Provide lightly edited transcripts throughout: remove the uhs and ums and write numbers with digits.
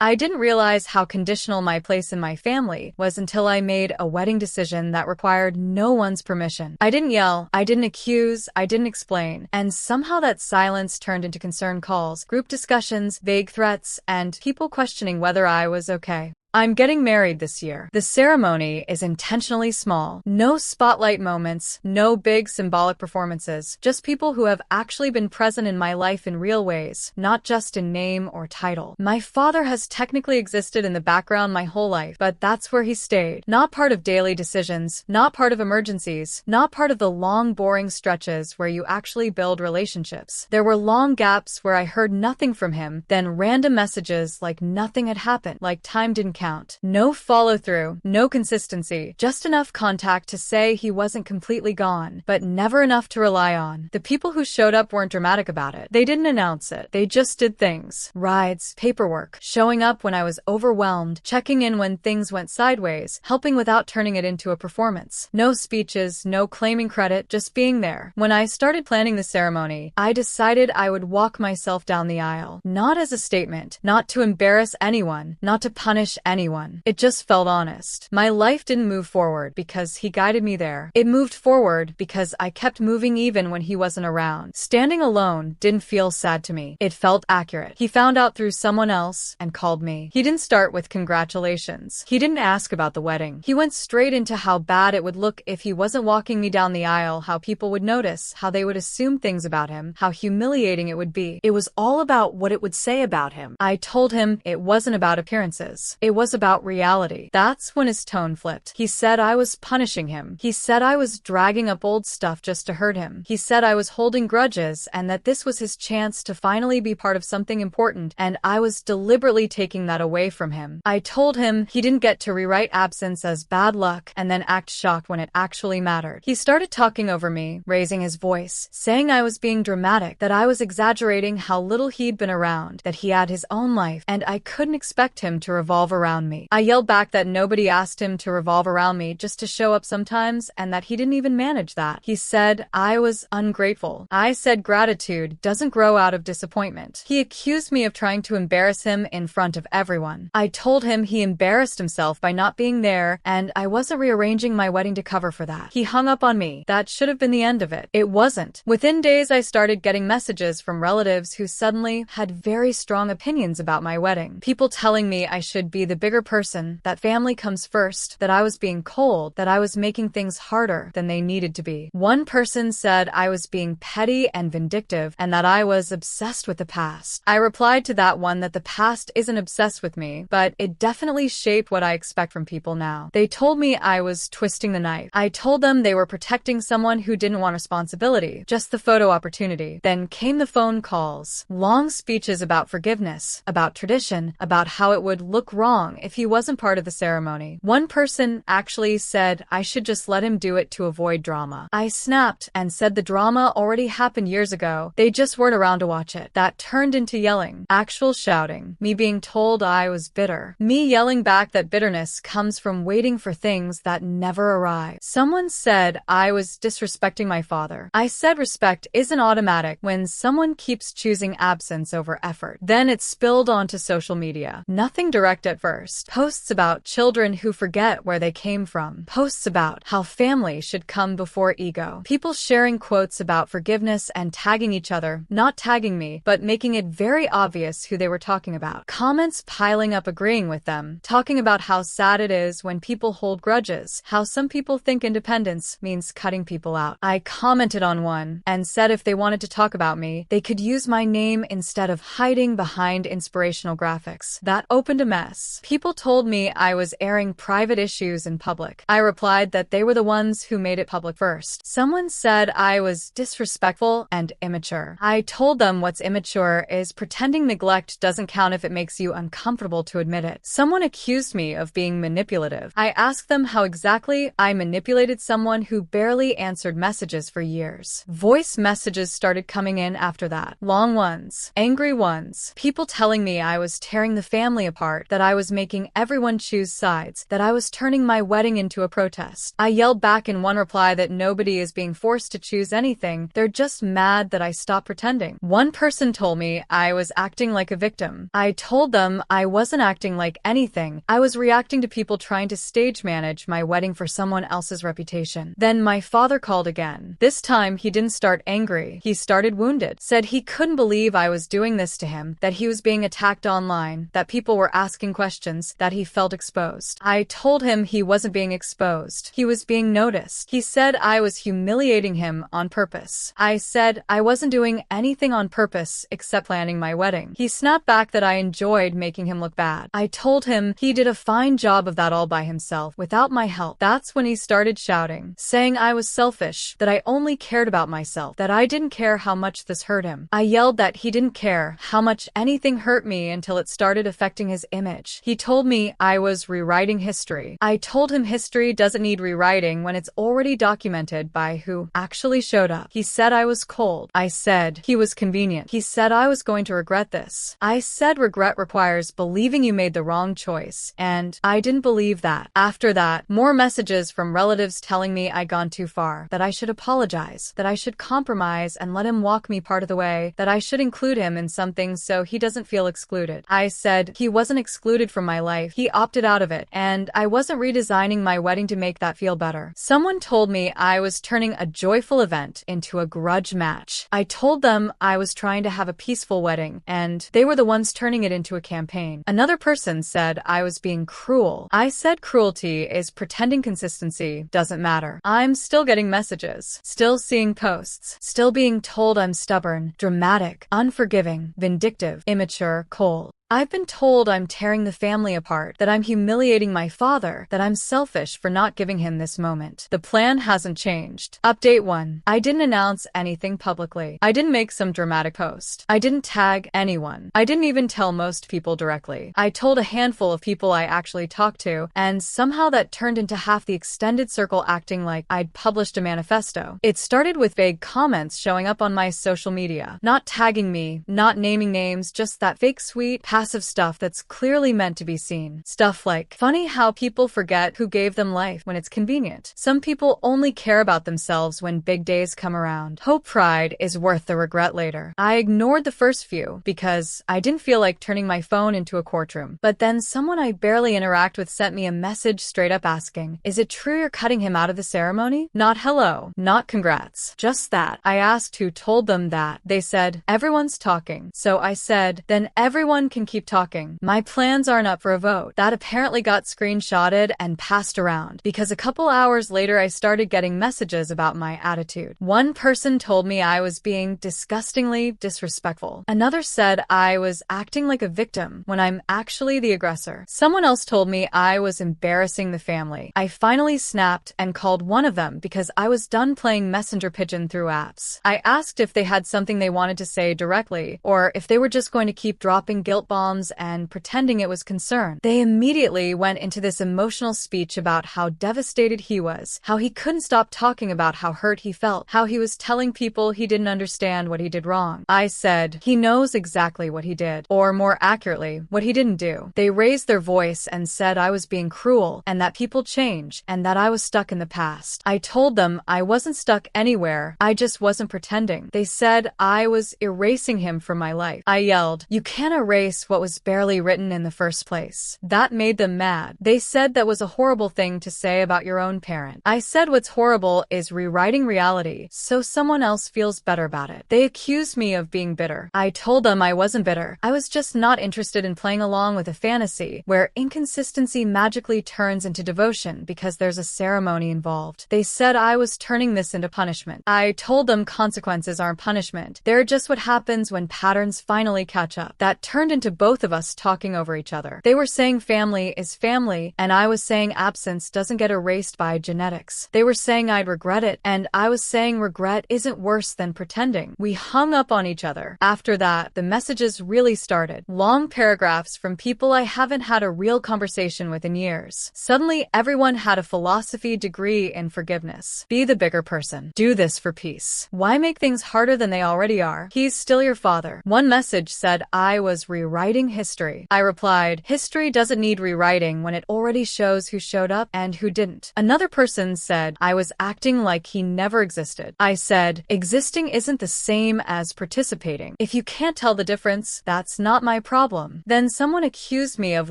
I didn't realize how conditional my place in my family was until I made a wedding decision that required no one's permission. I didn't yell, I didn't accuse, I didn't explain, and somehow that silence turned into concern calls, group discussions, vague threats, and people questioning whether I was okay. I'm getting married this year. The ceremony is intentionally small. No spotlight moments, no big symbolic performances, just people who have actually been present in my life in real ways, not just in name or title. My father has technically existed in the background my whole life, but that's where he stayed. Not part of daily decisions, not part of emergencies, not part of the long, boring stretches where you actually build relationships. There were long gaps where I heard nothing from him, then random messages like nothing had happened, like time didn't count. No follow-through, no consistency, just enough contact to say he wasn't completely gone, but never enough to rely on. The people who showed up weren't dramatic about it. They didn't announce it. They just did things. Rides, paperwork, showing up when I was overwhelmed, checking in when things went sideways, helping without turning it into a performance. No speeches, no claiming credit, just being there. When I started planning the ceremony, I decided I would walk myself down the aisle. Not as a statement, not to embarrass anyone, not to punish anyone. It just felt honest. My life didn't move forward because he guided me there. It moved forward because I kept moving even when he wasn't around. Standing alone didn't feel sad to me. It felt accurate. He found out through someone else and called me. He didn't start with congratulations. He didn't ask about the wedding. He went straight into how bad it would look if he wasn't walking me down the aisle, how people would notice, how they would assume things about him, how humiliating it would be. It was all about what it would say about him. I told him it wasn't about appearances. It was about reality. That's when his tone flipped. He said I was punishing him. He said I was dragging up old stuff just to hurt him. He said I was holding grudges and that this was his chance to finally be part of something important, and I was deliberately taking that away from him. I told him he didn't get to rewrite absence as bad luck and then act shocked when it actually mattered. He started talking over me, raising his voice, saying I was being dramatic, that I was exaggerating how little he'd been around, that he had his own life, and I couldn't expect him to revolve around me. I yelled back that nobody asked him to revolve around me, just to show up sometimes, and that he didn't even manage that. He said I was ungrateful. I said gratitude doesn't grow out of disappointment. He accused me of trying to embarrass him in front of everyone. I told him he embarrassed himself by not being there, and I wasn't rearranging my wedding to cover for that. He hung up on me. That should have been the end of it. It wasn't. Within days, I started getting messages from relatives who suddenly had very strong opinions about my wedding. People telling me I should be the bigger person, that family comes first, that I was being cold, that I was making things harder than they needed to be. One person said I was being petty and vindictive and that I was obsessed with the past. I replied to that one that the past isn't obsessed with me, but it definitely shaped what I expect from people now. They told me I was twisting the knife. I told them they were protecting someone who didn't want responsibility, just the photo opportunity. Then came the phone calls, long speeches about forgiveness, about tradition, about how it would look wrong if he wasn't part of the ceremony. One person actually said I should just let him do it to avoid drama. I snapped and said the drama already happened years ago. They just weren't around to watch it. That turned into yelling, actual shouting, me being told I was bitter, me yelling back that bitterness comes from waiting for things that never arrive. Someone said I was disrespecting my father. I said respect isn't automatic when someone keeps choosing absence over effort. Then it spilled onto social media. Nothing direct at first. Posts about children who forget where they came from. Posts about how family should come before ego. People sharing quotes about forgiveness and tagging each other, not tagging me, but making it very obvious who they were talking about. Comments piling up agreeing with them, talking about how sad it is when people hold grudges, how some people think independence means cutting people out. I commented on one and said if they wanted to talk about me, they could use my name instead of hiding behind inspirational graphics. That opened a mess. People told me I was airing private issues in public. I replied that they were the ones who made it public first. Someone said I was disrespectful and immature. I told them what's immature is pretending neglect doesn't count if it makes you uncomfortable to admit it. Someone accused me of being manipulative. I asked them how exactly I manipulated someone who barely answered messages for years. Voice messages started coming in after that. Long ones, angry ones, people telling me I was tearing the family apart, that I was was making everyone choose sides, that I was turning my wedding into a protest. I yelled back in one reply that nobody is being forced to choose anything, they're just mad that I stopped pretending. One person told me I was acting like a victim. I told them I wasn't acting like anything, I was reacting to people trying to stage manage my wedding for someone else's reputation. Then my father called again. This time he didn't start angry, he started wounded. Said he couldn't believe I was doing this to him, that he was being attacked online, that people were asking questions, that he felt exposed. I told him he wasn't being exposed, he was being noticed. He said I was humiliating him on purpose. I said I wasn't doing anything on purpose except planning my wedding. He snapped back that I enjoyed making him look bad. I told him he did a fine job of that all by himself, without my help. That's when he started shouting, saying I was selfish, that I only cared about myself, that I didn't care how much this hurt him. I yelled that he didn't care how much anything hurt me until it started affecting his image. He told me I was rewriting history. I told him history doesn't need rewriting when it's already documented by who actually showed up. He said I was cold. I said he was convenient. He said I was going to regret this. I said regret requires believing you made the wrong choice, and I didn't believe that. After that, more messages from relatives telling me I'd gone too far, that I should apologize, that I should compromise and let him walk me part of the way, that I should include him in something so he doesn't feel excluded. I said he wasn't excluded from my life, he opted out of it, and I wasn't redesigning my wedding to make that feel better. Someone told me I was turning a joyful event into a grudge match. I told them I was trying to have a peaceful wedding, and they were the ones turning it into a campaign. Another person said I was being cruel. I said cruelty is pretending consistency doesn't matter. I'm still getting messages, still seeing posts, still being told I'm stubborn, dramatic, unforgiving, vindictive, immature, cold. I've been told I'm tearing the family apart, that I'm humiliating my father, that I'm selfish for not giving him this moment. The plan hasn't changed. Update 1. I didn't announce anything publicly. I didn't make some dramatic post. I didn't tag anyone. I didn't even tell most people directly. I told a handful of people I actually talked to, and somehow that turned into half the extended circle acting like I'd published a manifesto. It started with vague comments showing up on my social media, not tagging me, not naming names, just that fake sweet, passive stuff that's clearly meant to be seen. Stuff like, funny how people forget who gave them life when it's convenient. Some people only care about themselves when big days come around. Hope pride is worth the regret later. I ignored the first few because I didn't feel like turning my phone into a courtroom. But then someone I barely interact with sent me a message straight up asking, is it true you're cutting him out of the ceremony? Not hello, not congrats, just that. I asked who told them that. They said, everyone's talking. So I said, then everyone can keep talking. My plans aren't up for a vote. That apparently got screenshotted and passed around because a couple hours later I started getting messages about my attitude. One person told me I was being disgustingly disrespectful. Another said I was acting like a victim when I'm actually the aggressor. Someone else told me I was embarrassing the family. I finally snapped and called one of them because I was done playing messenger pigeon through apps. I asked if they had something they wanted to say directly or if they were just going to keep dropping guilt bombs and pretending it was concern. They immediately went into this emotional speech about how devastated he was, how he couldn't stop talking about how hurt he felt, how he was telling people he didn't understand what he did wrong. I said, he knows exactly what he did, or more accurately, what he didn't do. They raised their voice and said I was being cruel, and that people change, and that I was stuck in the past. I told them I wasn't stuck anywhere, I just wasn't pretending. They said I was erasing him from my life. I yelled, you can't erase what was barely written in the first place. That made them mad. They said that was a horrible thing to say about your own parent. I said what's horrible is rewriting reality so someone else feels better about it. They accused me of being bitter. I told them I wasn't bitter. I was just not interested in playing along with a fantasy where inconsistency magically turns into devotion because there's a ceremony involved. They said I was turning this into punishment. I told them consequences aren't punishment. They're just what happens when patterns finally catch up. That turned into both of us talking over each other. They were saying family is family, and I was saying absence doesn't get erased by genetics. They were saying I'd regret it, and I was saying regret isn't worse than pretending. We hung up on each other. After that, the messages really started. Long paragraphs from people I haven't had a real conversation with in years. Suddenly, everyone had a philosophy degree in forgiveness. Be the bigger person. Do this for peace. Why make things harder than they already are? He's still your father. One message said I was rewriting rewriting history. I replied, history doesn't need rewriting when it already shows who showed up and who didn't. Another person said I was acting like he never existed. I said, existing isn't the same as participating. If you can't tell the difference, that's not my problem. Then someone accused me of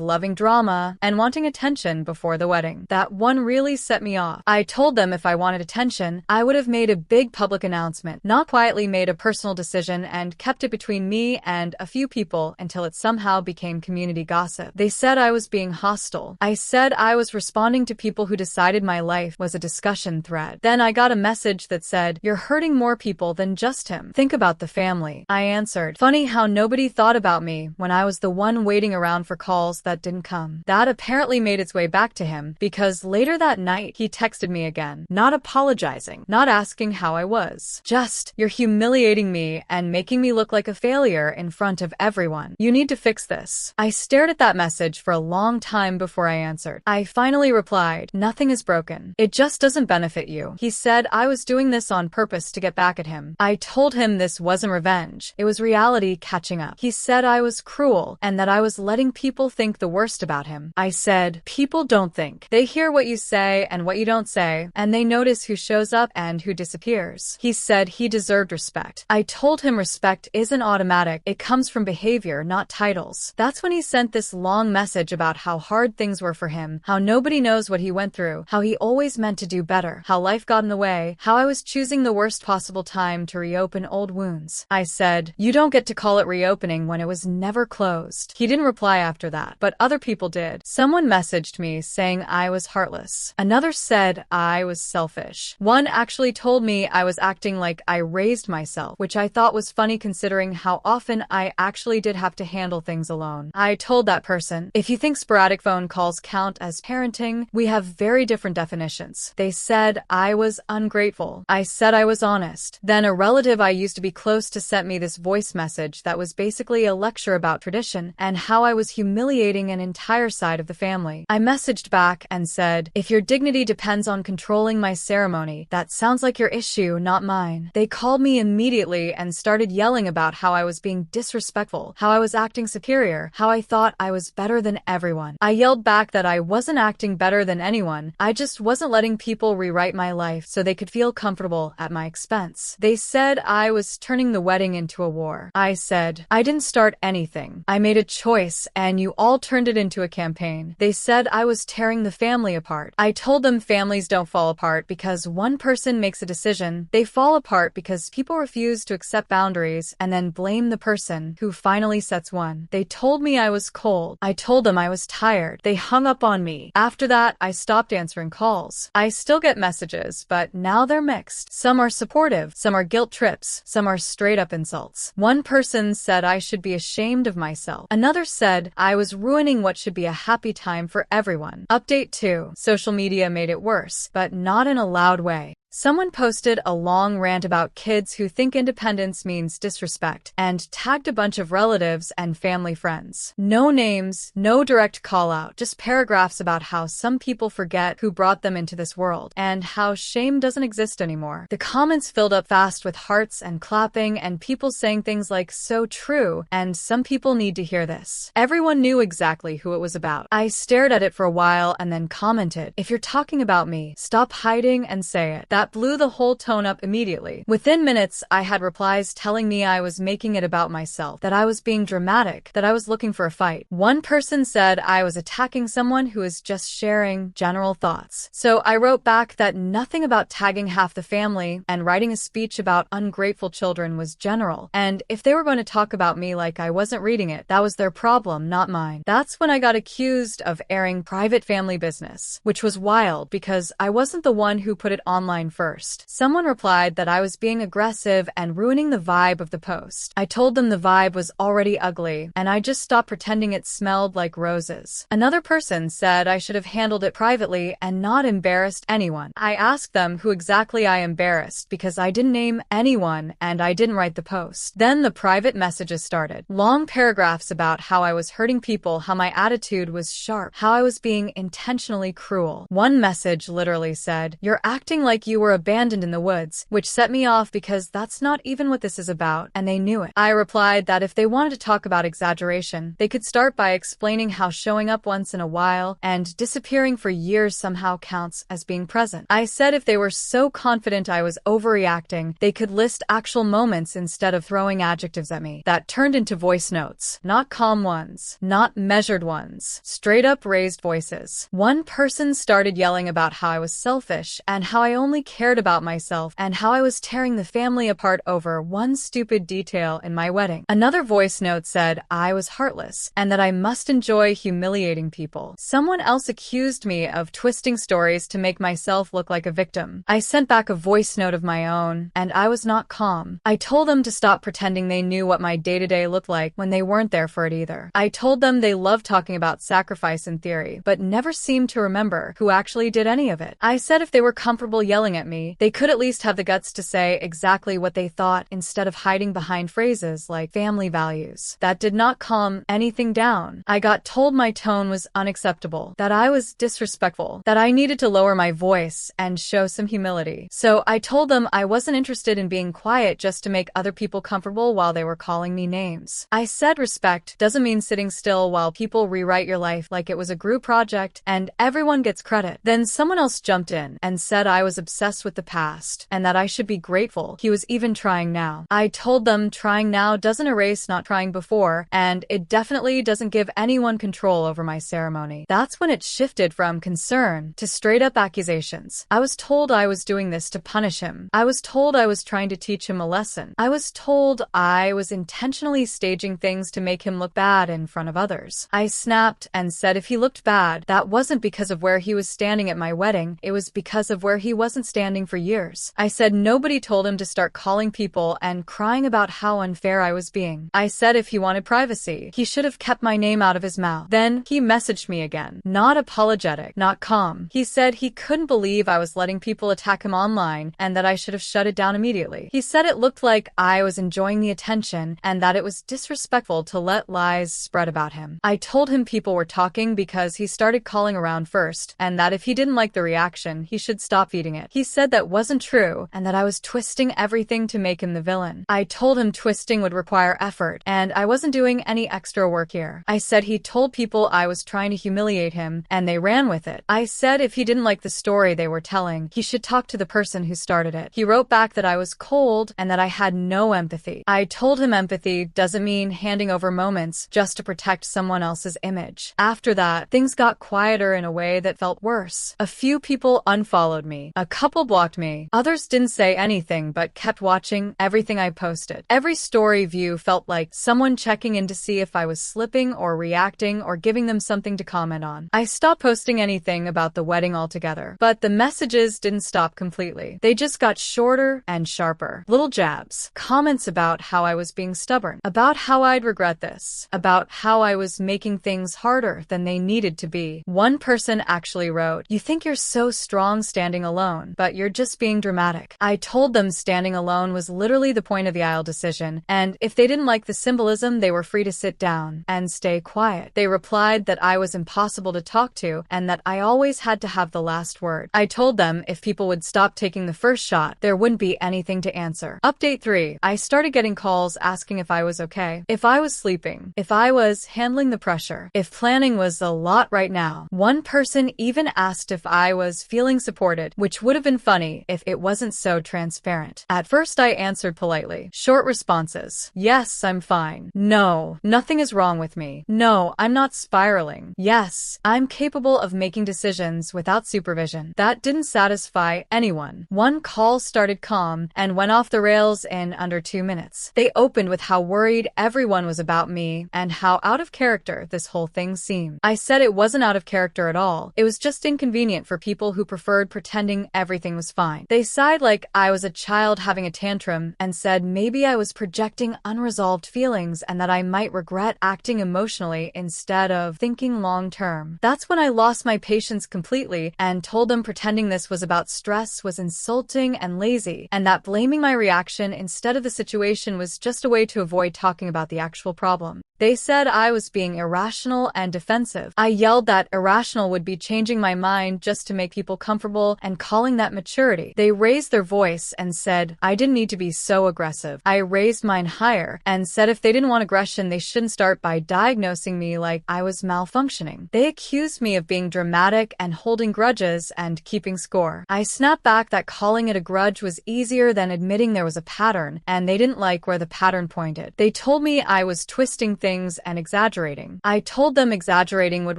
loving drama and wanting attention before the wedding. That one really set me off. I told them if I wanted attention, I would have made a big public announcement, not quietly made a personal decision and kept it between me and a few people until it somehow became community gossip. They said I was being hostile. I said I was responding to people who decided my life was a discussion thread. Then I got a message that said, you're hurting more people than just him. Think about the family. I answered, funny how nobody thought about me when I was the one waiting around for calls that didn't come. That apparently made its way back to him because later that night he texted me again, not apologizing, not asking how I was. Just, you're humiliating me and making me look like a failure in front of everyone. You need to fix this. I stared at that message for a long time before I answered. I finally replied, nothing is broken. It just doesn't benefit you. He said I was doing this on purpose to get back at him. I told him this wasn't revenge. It was reality catching up. He said I was cruel and that I was letting people think the worst about him. I said, people don't think. They hear what you say and what you don't say, and they notice who shows up and who disappears. He said he deserved respect. I told him respect isn't automatic. It comes from behavior, not titles. That's when he sent this long message about how hard things were for him, how nobody knows what he went through, how he always meant to do better, how life got in the way, how I was choosing the worst possible time to reopen old wounds. I said, you don't get to call it reopening when it was never closed. He didn't reply after that, but other people did. Someone messaged me saying I was heartless. Another said I was selfish. One actually told me I was acting like I raised myself, which I thought was funny considering how often I actually did have to handle things alone. I told that person, if you think sporadic phone calls count as parenting, we have very different definitions. They said I was ungrateful. I said I was honest. Then a relative I used to be close to sent me this voice message that was basically a lecture about tradition and how I was humiliating an entire side of the family. I messaged back and said, if your dignity depends on controlling my ceremony, that sounds like your issue, not mine. They called me immediately and started yelling about how I was being disrespectful, how I was acting superior, how I thought I was better than everyone. I yelled back that I wasn't acting better than anyone. I just wasn't letting people rewrite my life so they could feel comfortable at my expense. They said I was turning the wedding into a war. I said, I didn't start anything. I made a choice and you all turned it into a campaign. They said I was tearing the family apart. I told them families don't fall apart because one person makes a decision. They fall apart because people refuse to accept boundaries and then blame the person who finally sets one. They told me I was cold. I told them I was tired. They hung up on me. After that, I stopped answering calls. I still get messages, but now they're mixed. Some are supportive, some are guilt trips, some are straight up insults. One person said I should be ashamed of myself. Another said I was ruining what should be a happy time for everyone. Update 2. Social media made it worse, but not in a loud way. Someone posted a long rant about kids who think independence means disrespect and tagged a bunch of relatives and family friends. No names, no direct call out, just paragraphs about how some people forget who brought them into this world and how shame doesn't exist anymore. The comments filled up fast with hearts and clapping and people saying things like so true and some people need to hear this. Everyone knew exactly who it was about. I stared at it for a while and then commented, if you're talking about me, stop hiding and say it. That blew the whole tone up immediately. Within minutes, I had replies telling me I was making it about myself, that I was being dramatic, that I was looking for a fight. One person said I was attacking someone who was just sharing general thoughts. So I wrote back that nothing about tagging half the family and writing a speech about ungrateful children was general, and if they were going to talk about me like I wasn't reading it, that was their problem, not mine. That's when I got accused of airing private family business, which was wild because I wasn't the one who put it online first. Someone replied that I was being aggressive and ruining the vibe of the post. I told them the vibe was already ugly, and I just stopped pretending it smelled like roses. Another person said I should have handled it privately and not embarrassed anyone. I asked them who exactly I embarrassed because I didn't name anyone and I didn't write the post. Then the private messages started. Long paragraphs about how I was hurting people, how my attitude was sharp, how I was being intentionally cruel. One message literally said, "You're acting like you were abandoned in the woods, which set me off because that's not even what this is about, and they knew it. I replied that if they wanted to talk about exaggeration, they could start by explaining how showing up once in a while and disappearing for years somehow counts as being present. I said if they were so confident I was overreacting, they could list actual moments instead of throwing adjectives at me. That turned into voice notes. Not calm ones. Not measured ones. Straight up raised voices. One person started yelling about how I was selfish and how I only cared about myself and how I was tearing the family apart over one stupid detail in my wedding. Another voice note said I was heartless and that I must enjoy humiliating people. Someone else accused me of twisting stories to make myself look like a victim. I sent back a voice note of my own, and I was not calm. I told them to stop pretending they knew what my day-to-day looked like when they weren't there for it either. I told them they loved talking about sacrifice in theory, but never seemed to remember who actually did any of it. I said if they were comfortable yelling at me, they could at least have the guts to say exactly what they thought instead of hiding behind phrases like family values. That did not calm anything down. I got told my tone was unacceptable, that I was disrespectful, that I needed to lower my voice and show some humility. So I told them I wasn't interested in being quiet just to make other people comfortable while they were calling me names. I said respect doesn't mean sitting still while people rewrite your life like it was a group project and everyone gets credit. Then someone else jumped in and said I was obsessed with the past and that I should be grateful he was even trying now. I told them trying now doesn't erase not trying before, and it definitely doesn't give anyone control over my ceremony. That's when it shifted from concern to straight up accusations. I was told I was doing this to punish him. I was told I was trying to teach him a lesson. I was told I was intentionally staging things to make him look bad in front of others. I snapped and said if he looked bad, that wasn't because of where he was standing at my wedding, it was because of where he wasn't standing for years. I said nobody told him to start calling people and crying about how unfair I was being. I said if he wanted privacy, he should have kept my name out of his mouth. Then he messaged me again. Not apologetic, not calm. He said he couldn't believe I was letting people attack him online and that I should have shut it down immediately. He said it looked like I was enjoying the attention and that it was disrespectful to let lies spread about him. I told him people were talking because he started calling around first and that if he didn't like the reaction, he should stop feeding it. He said that wasn't true and that I was twisting everything to make him the villain. I told him twisting would require effort and I wasn't doing any extra work here. I said he told people I was trying to humiliate him and they ran with it. I said if he didn't like the story they were telling, he should talk to the person who started it. He wrote back that I was cold and that I had no empathy. I told him empathy doesn't mean handing over moments just to protect someone else's image. After that, things got quieter in a way that felt worse. A few people unfollowed me. A couple blocked me. Others didn't say anything but kept watching everything I posted. Every story view felt like someone checking in to see if I was slipping or reacting or giving them something to comment on. I stopped posting anything about the wedding altogether, but the messages didn't stop completely. They just got shorter and sharper. Little jabs. Comments about how I was being stubborn, about how I'd regret this, about how I was making things harder than they needed to be. One person actually wrote, "You think you're so strong standing alone, but you're just being dramatic." I told them standing alone was literally the point of the aisle decision, and if they didn't like the symbolism, they were free to sit down and stay quiet. They replied that I was impossible to talk to and that I always had to have the last word. I told them if people would stop taking the first shot, there wouldn't be anything to answer. Update 3. I started getting calls asking if I was okay, if I was sleeping, if I was handling the pressure, if planning was a lot right now. One person even asked if I was feeling supported, which would have been funny if it wasn't so transparent. At first I answered politely. Short responses. Yes, I'm fine. No, nothing is wrong with me. No, I'm not spiraling. Yes, I'm capable of making decisions without supervision. That didn't satisfy anyone. One call started calm and went off the rails in under 2 minutes. They opened with how worried everyone was about me and how out of character this whole thing seemed. I said it wasn't out of character at all. It was just inconvenient for people who preferred pretending everything was fine. They sighed like I was a child having a tantrum and said maybe I was projecting unresolved feelings and that I might regret acting emotionally instead of thinking long term. That's when I lost my patience completely and told them pretending this was about stress was insulting and lazy, and that blaming my reaction instead of the situation was just a way to avoid talking about the actual problem. They said I was being irrational and defensive. I yelled that irrational would be changing my mind just to make people comfortable and calling that maturity. They raised their voice and said I didn't need to be so aggressive. I raised mine higher and said if they didn't want aggression, they shouldn't start by diagnosing me like I was malfunctioning. They accused me of being dramatic and holding grudges and keeping score. I snapped back that calling it a grudge was easier than admitting there was a pattern, and they didn't like where the pattern pointed. They told me I was twisting things and exaggerating. I told them exaggerating would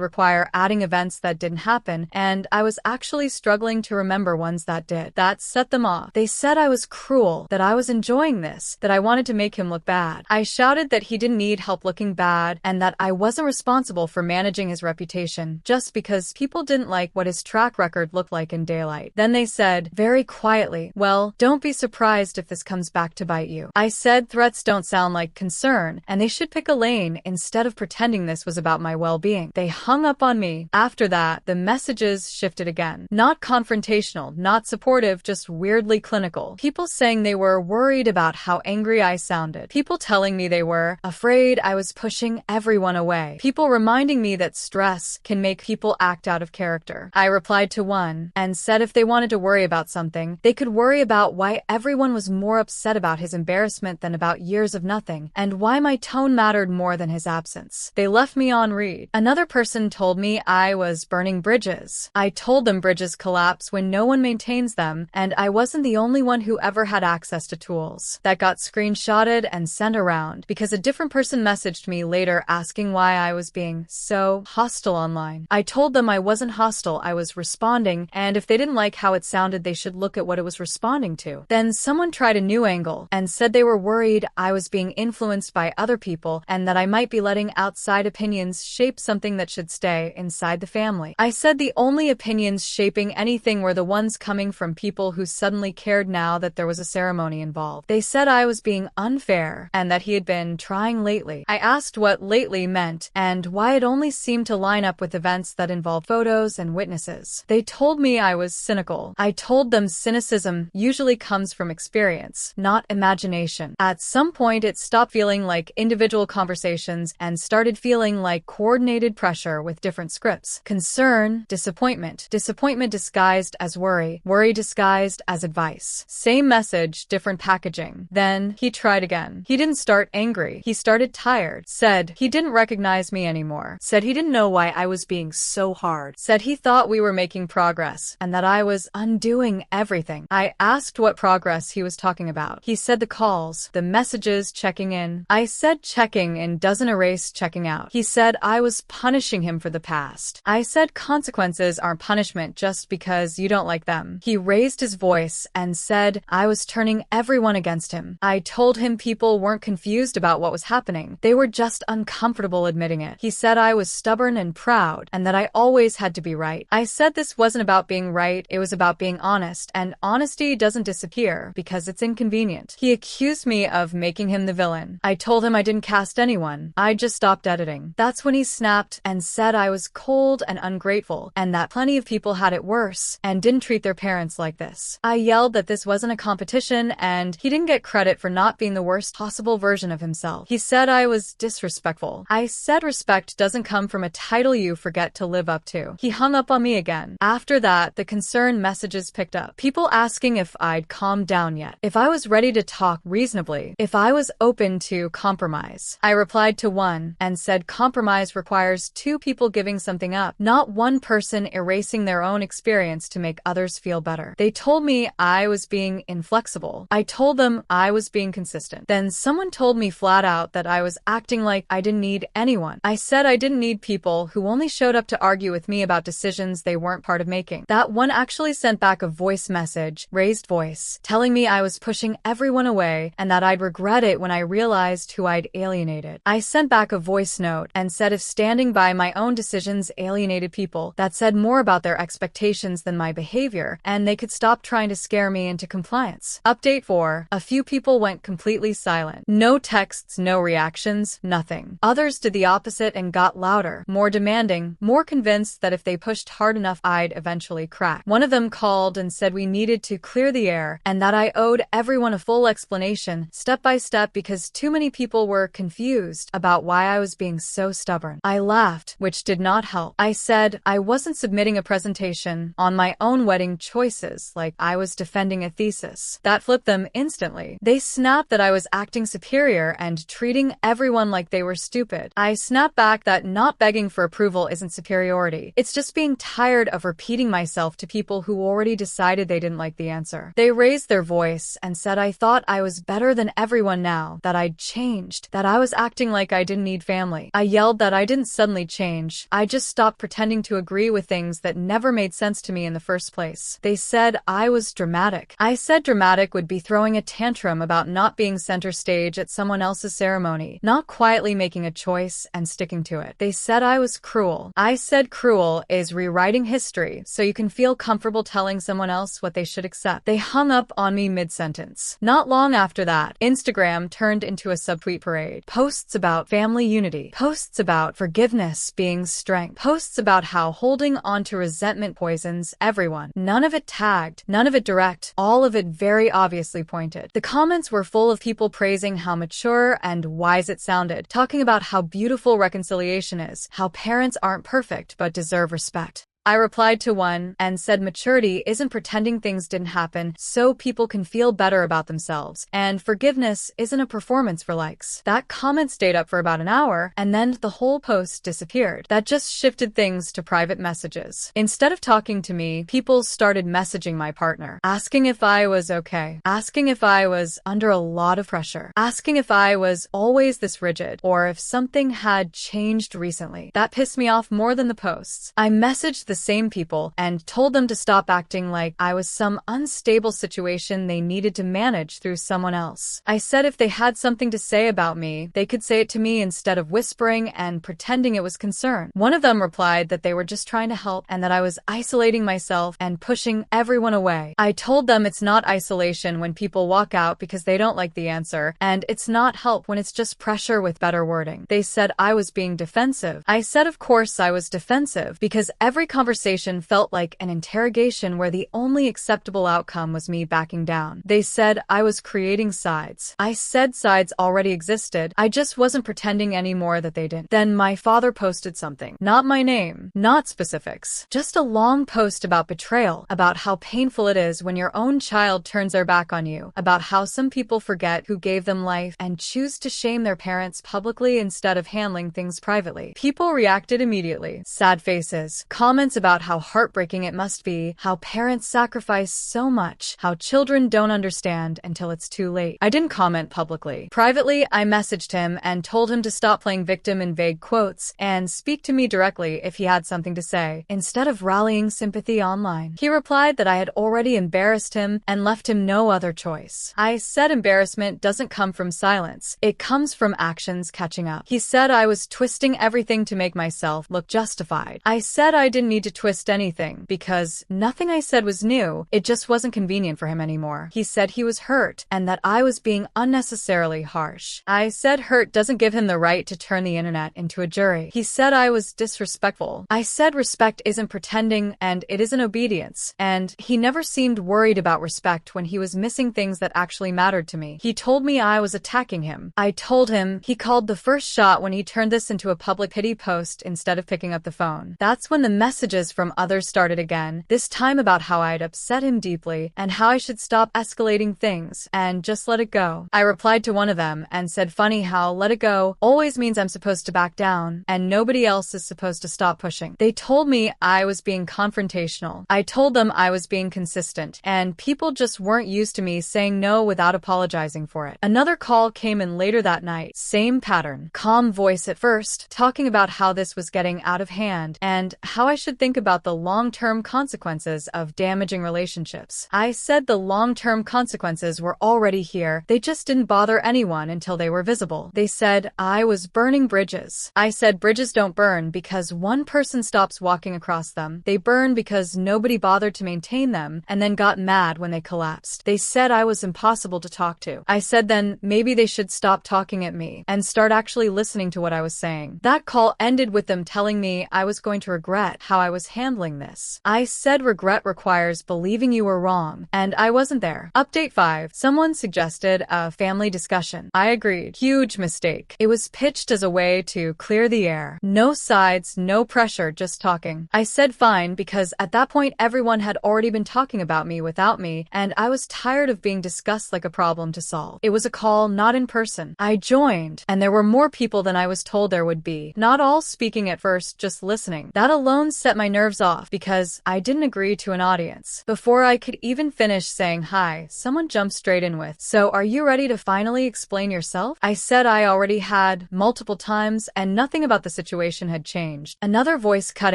require adding events that didn't happen, and I was actually struggling to remember ones that did. That set them off. They said I was cruel, that I was enjoying this, that I wanted to make him look bad. I shouted that he didn't need help looking bad, and that I wasn't responsible for managing his reputation just because people didn't like what his track record looked like in daylight. Then they said, very quietly, well, don't be surprised if this comes back to bite you. I said threats don't sound like concern, and they should pick a lane instead of pretending this was about my well-being. They hung up on me. After that, the messages shifted again. Not confrontational, not supportive, just weirdly clinical. People saying they were worried about how angry I sounded. People telling me they were afraid I was pushing everyone away. People reminding me that stress can make people act out of character. I replied to one and said if they wanted to worry about something, they could worry about why everyone was more upset about his embarrassment than about years of nothing, and why my tone mattered more than his absence. They left me on read. Another person told me I was burning bridges. I told them bridges collapse when no one maintains them, and I wasn't the only one who ever had access to tools. That got screenshotted and sent around because a different person messaged me later asking why I was being so hostile online. I told them I wasn't hostile, I was responding, and if they didn't like how it sounded, they should look at what it was responding to. Then someone tried a new angle and said they were worried I was being influenced by other people and that I might be letting outside opinions shape something that should stay inside the family. I said the only opinions shaping anything were the ones coming from people who suddenly cared now that there was a ceremony involved. They said I was being unfair and that he had been trying lately. I asked what lately meant and why it only seemed to line up with events that involved photos and witnesses. They told me I was cynical. I told them cynicism usually comes from experience, not imagination. At some point, it stopped feeling like individual conversations and started feeling like coordinated pressure with different scripts. Concern, disappointment. Disappointment disguised as worry. Worry disguised as advice. Same message, different packaging. Then he tried again. He didn't start angry. He started tired. Said he didn't recognize me anymore. Said he didn't know why I was being so hard. Said he thought we were making progress and that I was undoing everything. I asked what progress he was talking about. He said the calls, the messages, checking in. I said checking in doesn't erase checking out. He said I was punishing him for the past. I said consequences aren't punishment just because you don't like them. He raised his voice and said I was turning everyone against him. I told him people weren't confused about what was happening. They were just uncomfortable admitting it. He said I was stubborn and proud and that I always had to be right. I said this wasn't about being right, it was about being honest, and honesty doesn't disappear because it's inconvenient. He accused me of making him the villain. I told him I didn't cast anyone. I just stopped editing. That's when he snapped and said I was cold and ungrateful and that plenty of people had it worse and didn't treat their parents like this. I yelled that this wasn't a competition and he didn't get credit for not being the worst possible version of himself. He said I was disrespectful. I said respect doesn't come from a title you forget to live up to. He hung up on me again. After that, the concern messages picked up. People asking if I'd calmed down yet, if I was ready to talk reasonably, if I was open to compromise. I replied to one and said compromise requires two people giving something up, not one person erasing their own experience to make others feel better. They told me I was being inflexible. I told them I was being consistent. Then someone told me flat out that I was acting like I didn't need anyone. I said I didn't need people who only showed up to argue with me about decisions they weren't part of making. That one actually sent back a voice message, raised voice, telling me I was pushing everyone away and that I'd regret it when I realized who I'd alienated. I sent back a voice note and said if standing by my own decisions alienated people, that said more about their expectations than my behavior, and they could stop trying to scare me into compliance. Update 4. A few people went completely silent. No texts, no reactions, nothing. Others did the opposite and got louder, more demanding, more convinced that if they pushed hard enough I'd eventually crack. One of them called and said we needed to clear the air and that I owed everyone a full explanation, step by step, because too many people were confused confused about why I was being so stubborn. I laughed, which did not help. I said I wasn't submitting a presentation on my own wedding choices like I was defending a thesis. That flipped them instantly. They snapped that I was acting superior and treating everyone like they were stupid. I snapped back that not begging for approval isn't superiority. It's just being tired of repeating myself to people who already decided they didn't like the answer. They raised their voice and said I thought I was better than everyone now, that I'd changed, that I was acting like I didn't need family. I yelled that I didn't suddenly change. I just stopped pretending to agree with things that never made sense to me in the first place. They said I was dramatic. I said dramatic would be throwing a tantrum about not being center stage at someone else's ceremony, not quietly making a choice and sticking to it. They said I was cruel. I said cruel is rewriting history so you can feel comfortable telling someone else what they should accept. They hung up on me mid-sentence. Not long after that, Instagram turned into a subtweet parade. Posts about family unity. Posts about forgiveness being strength. Posts about how holding on to resentment poisons everyone. None of it tagged. None of it direct. All of it very obviously pointed. The comments were full of people praising how mature and wise it sounded, talking about how beautiful reconciliation is, how parents aren't perfect but deserve respect. I replied to one and said maturity isn't pretending things didn't happen so people can feel better about themselves, and forgiveness isn't a performance for likes. That comment stayed up for about an hour, and then the whole post disappeared. That just shifted things to private messages. Instead of talking to me, people started messaging my partner, asking if I was okay, asking if I was under a lot of pressure, asking if I was always this rigid, or if something had changed recently. That pissed me off more than the posts. I messaged the same people and told them to stop acting like I was some unstable situation they needed to manage through someone else. I said if they had something to say about me, they could say it to me instead of whispering and pretending it was concern. One of them replied that they were just trying to help and that I was isolating myself and pushing everyone away. I told them it's not isolation when people walk out because they don't like the answer, and it's not help when it's just pressure with better wording. They said I was being defensive. I said of course I was defensive because every conversation felt like an interrogation where the only acceptable outcome was me backing down. They said I was creating sides. I said sides already existed. I just wasn't pretending anymore that they didn't. Then my father posted something. Not my name, not specifics. Just a long post about betrayal, about how painful it is when your own child turns their back on you, about how some people forget who gave them life and choose to shame their parents publicly instead of handling things privately. People reacted immediately. Sad faces. Comments about how heartbreaking it must be, how parents sacrifice so much, how children don't understand until it's too late. I didn't comment publicly. Privately, I messaged him and told him to stop playing victim in vague quotes and speak to me directly if he had something to say, instead of rallying sympathy online. He replied that I had already embarrassed him and left him no other choice. I said embarrassment doesn't come from silence. It comes from actions catching up. He said I was twisting everything to make myself look justified. I said I didn't need to twist anything because nothing I said was new. It just wasn't convenient for him anymore. He said he was hurt and that I was being unnecessarily harsh. I said hurt doesn't give him the right to turn the internet into a jury. He said I was disrespectful. I said respect isn't pretending and it isn't obedience. And he never seemed worried about respect when he was missing things that actually mattered to me. He told me I was attacking him. I told him he called the first shot when he turned this into a public pity post instead of picking up the phone. That's when the messages from others started again, this time about how I'd upset him deeply and how I should stop escalating things and just let it go. I replied to one of them and said funny how let it go always means I'm supposed to back down and nobody else is supposed to stop pushing. They told me I was being confrontational. I told them I was being consistent and people just weren't used to me saying no without apologizing for it. Another call came in later that night. Same pattern. Calm voice at first, talking about how this was getting out of hand and how I should think about the long-term consequences of damaging relationships. I said the long-term consequences were already here. They just didn't bother anyone until they were visible. They said I was burning bridges. I said bridges don't burn because one person stops walking across them. They burn because nobody bothered to maintain them and then got mad when they collapsed. They said I was impossible to talk to. I said then maybe they should stop talking at me and start actually listening to what I was saying. That call ended with them telling me I was going to regret how I was handling this. I said regret requires believing you were wrong, and I wasn't there. Update 5. Someone suggested a family discussion. I agreed. Huge mistake. It was pitched as a way to clear the air. No sides, no pressure, just talking. I said fine because at that point everyone had already been talking about me without me, and I was tired of being discussed like a problem to solve. It was a call, not in person. I joined, and there were more people than I was told there would be. Not all speaking at first, just listening. That alone set my nerves off because I didn't agree to an audience. Before I could even finish saying hi, someone jumped straight in with, "So are you ready to finally explain yourself?" I said I already had multiple times and nothing about the situation had changed. Another voice cut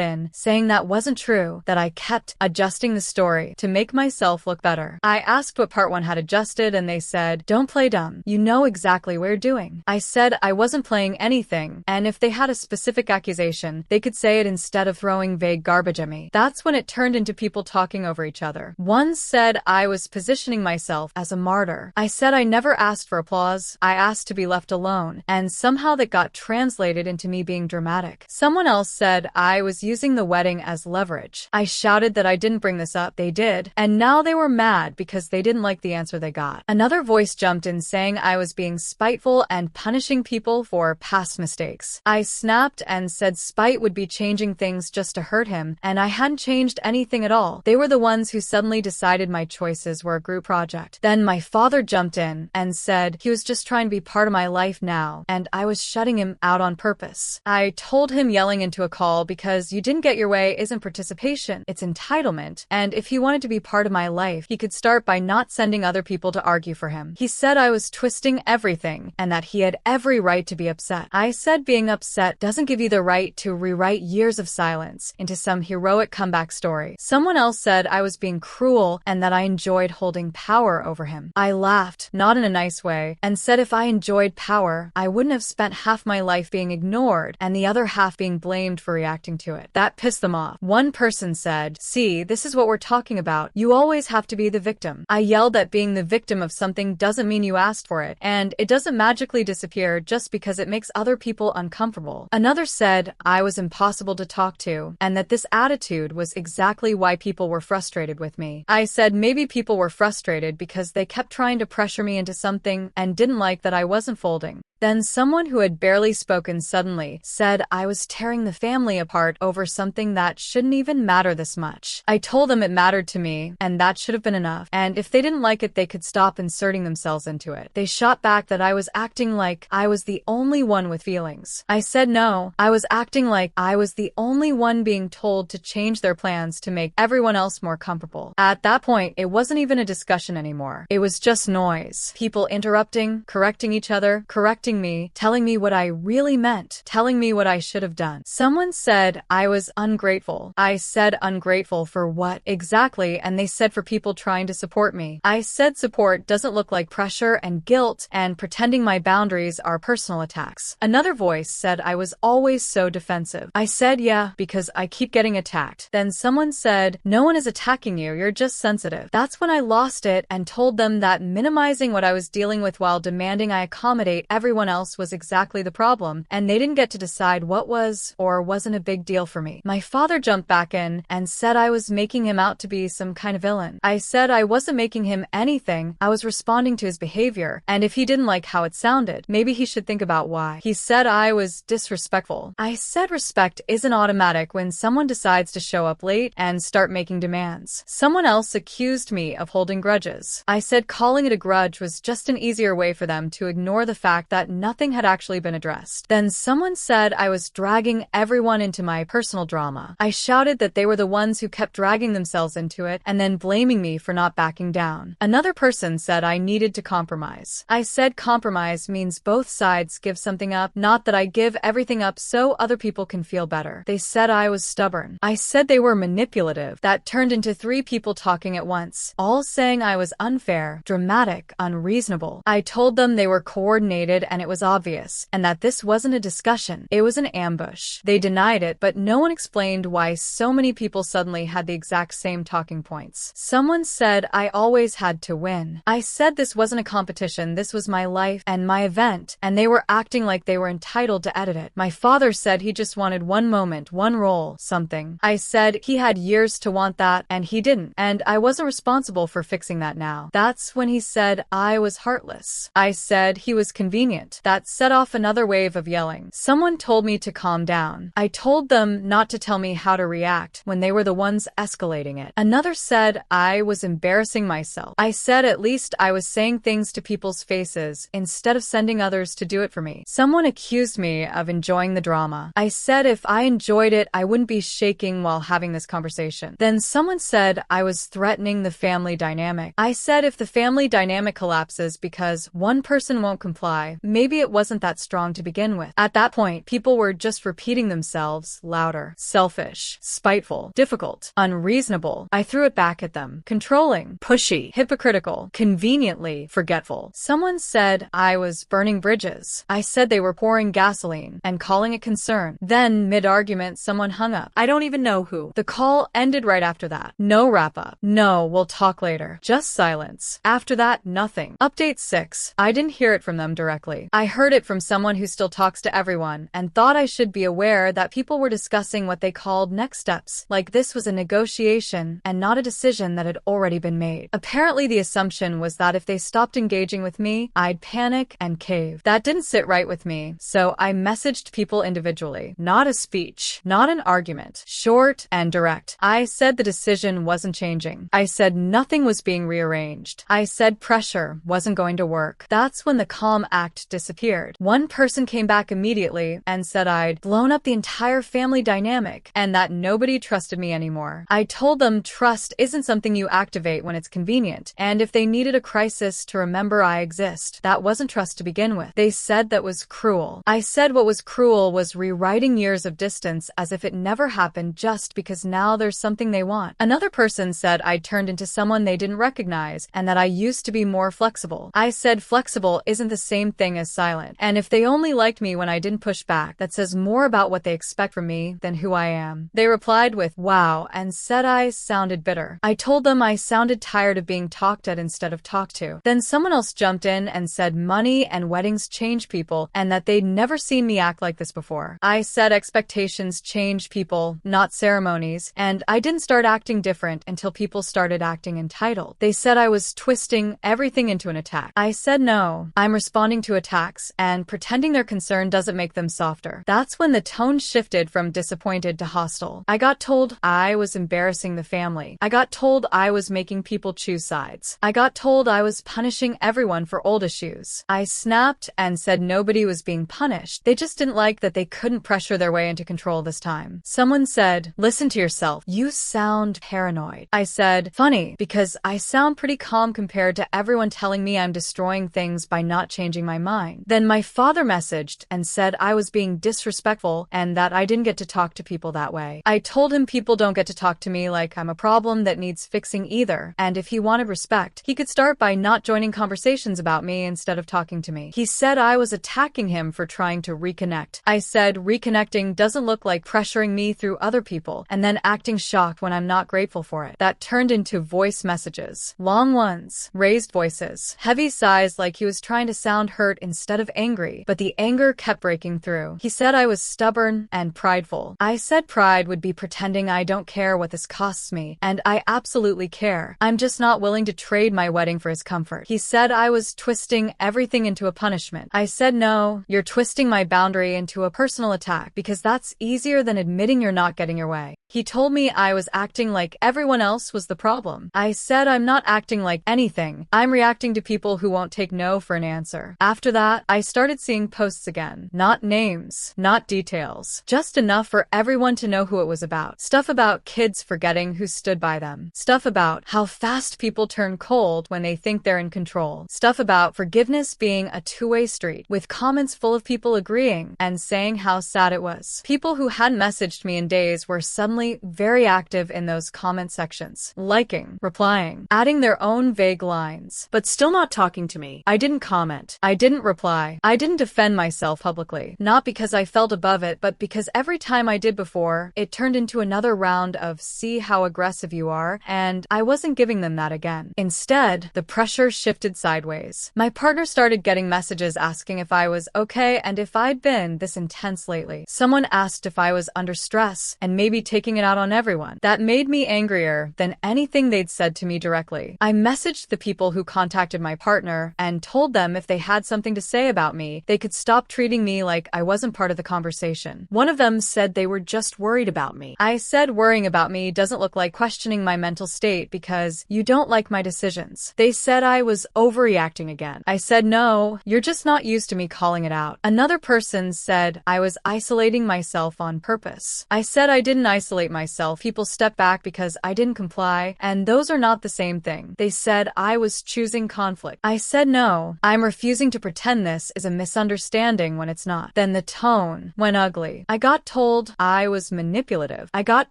in, saying that wasn't true, that I kept adjusting the story to make myself look better. I asked what part 1 had adjusted and they said, "Don't play dumb. You know exactly what you're doing." I said I wasn't playing anything, and if they had a specific accusation, they could say it instead of throwing vague garbage at me. That's when it turned into people talking over each other. One said I was positioning myself as a martyr. I said I never asked for applause. I asked to be left alone, and somehow that got translated into me being dramatic. Someone else said I was using the wedding as leverage. I shouted that I didn't bring this up. They did, and now they were mad because they didn't like the answer they got. Another voice jumped in saying I was being spiteful and punishing people for past mistakes. I snapped and said spite would be changing things just to hurt him, and I hadn't changed anything at all. They were the ones who suddenly decided my choices were a group project. Then my father jumped in and said he was just trying to be part of my life now, and I was shutting him out on purpose. I told him yelling into a call because you didn't get your way isn't participation, it's entitlement, and if he wanted to be part of my life, he could start by not sending other people to argue for him. He said I was twisting everything and that he had every right to be upset. I said being upset doesn't give you the right to rewrite years of silence into some heroic comeback story. Someone else said I was being cruel and that I enjoyed holding power over him. I laughed, not in a nice way, and said if I enjoyed power, I wouldn't have spent half my life being ignored and the other half being blamed for reacting to it. That pissed them off. One person said, "See, this is what we're talking about. You always have to be the victim." I yelled that being the victim of something doesn't mean you asked for it, and it doesn't magically disappear just because it makes other people uncomfortable. Another said I was impossible to talk to, and that this attitude was exactly why people were frustrated with me. I said maybe people were frustrated because they kept trying to pressure me into something and didn't like that I wasn't folding. Then someone who had barely spoken suddenly said I was tearing the family apart over something that shouldn't even matter this much. I told them it mattered to me, and that should have been enough, and if they didn't like it they could stop inserting themselves into it. They shot back that I was acting like I was the only one with feelings. I said no, I was acting like I was the only one being told to change their plans to make everyone else more comfortable. At that point, it wasn't even a discussion anymore. It was just noise. People interrupting, correcting each other, correcting me, telling me what I really meant, telling me what I should have done. Someone said I was ungrateful. I said ungrateful for what exactly, and they said for people trying to support me. I said support doesn't look like pressure and guilt, and pretending my boundaries are personal attacks. Another voice said I was always so defensive. I said yeah, because I keep getting attacked. Then someone said, no one is attacking you, you're just sensitive. That's when I lost it and told them that minimizing what I was dealing with while demanding I accommodate everyone else was exactly the problem, and they didn't get to decide what was or wasn't a big deal for me. My father jumped back in and said I was making him out to be some kind of villain. I said I wasn't making him anything, I was responding to his behavior, and if he didn't like how it sounded, maybe he should think about why. He said I was disrespectful. I said respect isn't automatic when someone decides to show up late and start making demands. Someone else accused me of holding grudges. I said calling it a grudge was just an easier way for them to ignore the fact that nothing had actually been addressed. Then someone said I was dragging everyone into my personal drama. I shouted that they were the ones who kept dragging themselves into it and then blaming me for not backing down. Another person said I needed to compromise. I said compromise means both sides give something up, not that I give everything up so other people can feel better. They said I was stubborn. I said they were manipulative. That turned into 3 people talking at once, all saying I was unfair, dramatic, unreasonable. I told them they were coordinated and and it was obvious, and that this wasn't a discussion, it was an ambush. They denied it, but no one explained why so many people suddenly had the exact same talking points. Someone said I always had to win. I said this wasn't a competition, this was my life and my event, and they were acting like they were entitled to edit it. My father said he just wanted one moment, one role, something. I said he had years to want that, and he didn't, and I wasn't responsible for fixing that now. That's when he said I was heartless. I said he was convenient. That set off another wave of yelling. Someone told me to calm down. I told them not to tell me how to react when they were the ones escalating it. Another said I was embarrassing myself. I said at least I was saying things to people's faces instead of sending others to do it for me. Someone accused me of enjoying the drama. I said if I enjoyed it, I wouldn't be shaking while having this conversation. Then someone said I was threatening the family dynamic. I said if the family dynamic collapses because one person won't comply, maybe it wasn't that strong to begin with. At that point, people were just repeating themselves louder. Selfish, spiteful, difficult, unreasonable. I threw it back at them. Controlling, pushy, hypocritical, conveniently forgetful. Someone said I was burning bridges. I said they were pouring gasoline and calling it concern. Then, mid-argument, someone hung up. I don't even know who. The call ended right after that. No wrap-up. No, we'll talk later. Just silence. After that, nothing. Update 6. I didn't hear it from them directly. I heard it from someone who still talks to everyone and thought I should be aware that people were discussing what they called next steps, like this was a negotiation and not a decision that had already been made. Apparently, the assumption was that if they stopped engaging with me, I'd panic and cave. That didn't sit right with me, so I messaged people individually. Not a speech, not an argument. Short and direct. I said the decision wasn't changing. I said nothing was being rearranged. I said pressure wasn't going to work. That's when the calm act disappeared. One person came back immediately and said I'd blown up the entire family dynamic and that nobody trusted me anymore. I told them trust isn't something you activate when it's convenient, and if they needed a crisis to remember I exist, that wasn't trust to begin with. They said that was cruel. I said what was cruel was rewriting years of distance as if it never happened just because now there's something they want. Another person said I turned into someone they didn't recognize and that I used to be more flexible. I said flexible isn't the same thing as silent, and if they only liked me when I didn't push back, that says more about what they expect from me than who I am. They replied with wow and said I sounded bitter. I told them I sounded tired of being talked at instead of talked to. Then someone else jumped in and said money and weddings change people and that they'd never seen me act like this before. I said expectations change people, not ceremonies, and I didn't start acting different until people started acting entitled. They said I was twisting everything into an attack. I said no, I'm responding to attacks, and pretending their concern doesn't make them softer. That's when the tone shifted from disappointed to hostile. I got told I was embarrassing the family. I got told I was making people choose sides. I got told I was punishing everyone for old issues. I snapped and said nobody was being punished. They just didn't like that they couldn't pressure their way into control this time. Someone said, listen to yourself. You sound paranoid. I said, funny, because I sound pretty calm compared to everyone telling me I'm destroying things by not changing my mind. Then my father messaged and said I was being disrespectful and that I didn't get to talk to people that way. I told him people don't get to talk to me like I'm a problem that needs fixing either, and if he wanted respect, he could start by not joining conversations about me instead of talking to me. He said I was attacking him for trying to reconnect. I said reconnecting doesn't look like pressuring me through other people and then acting shocked when I'm not grateful for it. That turned into voice messages. Long ones, raised voices, heavy sighs like he was trying to sound hurt instead of angry, but the anger kept breaking through. He said I was stubborn and prideful. I said pride would be pretending I don't care what this costs me, and I absolutely care. I'm just not willing to trade my wedding for his comfort. He said I was twisting everything into a punishment. I said no, you're twisting my boundary into a personal attack because that's easier than admitting you're not getting your way. He told me I was acting like everyone else was the problem. I said I'm not acting like anything. I'm reacting to people who won't take no for an answer. After that, I started seeing posts again. Not names, not details. Just enough for everyone to know who it was about. Stuff about kids forgetting who stood by them. Stuff about how fast people turn cold when they think they're in control. Stuff about forgiveness being a two-way street, with comments full of people agreeing and saying how sad it was. People who hadn't messaged me in days were suddenly family very active in those comment sections, liking, replying, adding their own vague lines, but still not talking to me. I didn't comment. I didn't reply. I didn't defend myself publicly. Not because I felt above it, but because every time I did before, it turned into another round of see how aggressive you are, and I wasn't giving them that again. Instead, the pressure shifted sideways. My partner started getting messages asking if I was okay and if I'd been this intense lately. Someone asked if I was under stress and maybe taking it out on everyone. That made me angrier than anything they'd said to me directly. I messaged the people who contacted my partner and told them if they had something to say about me, they could stop treating me like I wasn't part of the conversation. One of them said they were just worried about me. I said worrying about me doesn't look like questioning my mental state because you don't like my decisions. They said I was overreacting again. I said no, you're just not used to me calling it out. Another person said I was isolating myself on purpose. I said I didn't isolate myself. People stepped back because I didn't comply, and those are not the same thing. They said I was choosing conflict. I said no, I'm refusing to pretend this is a misunderstanding when it's not. Then the tone went ugly. I got told I was manipulative. I got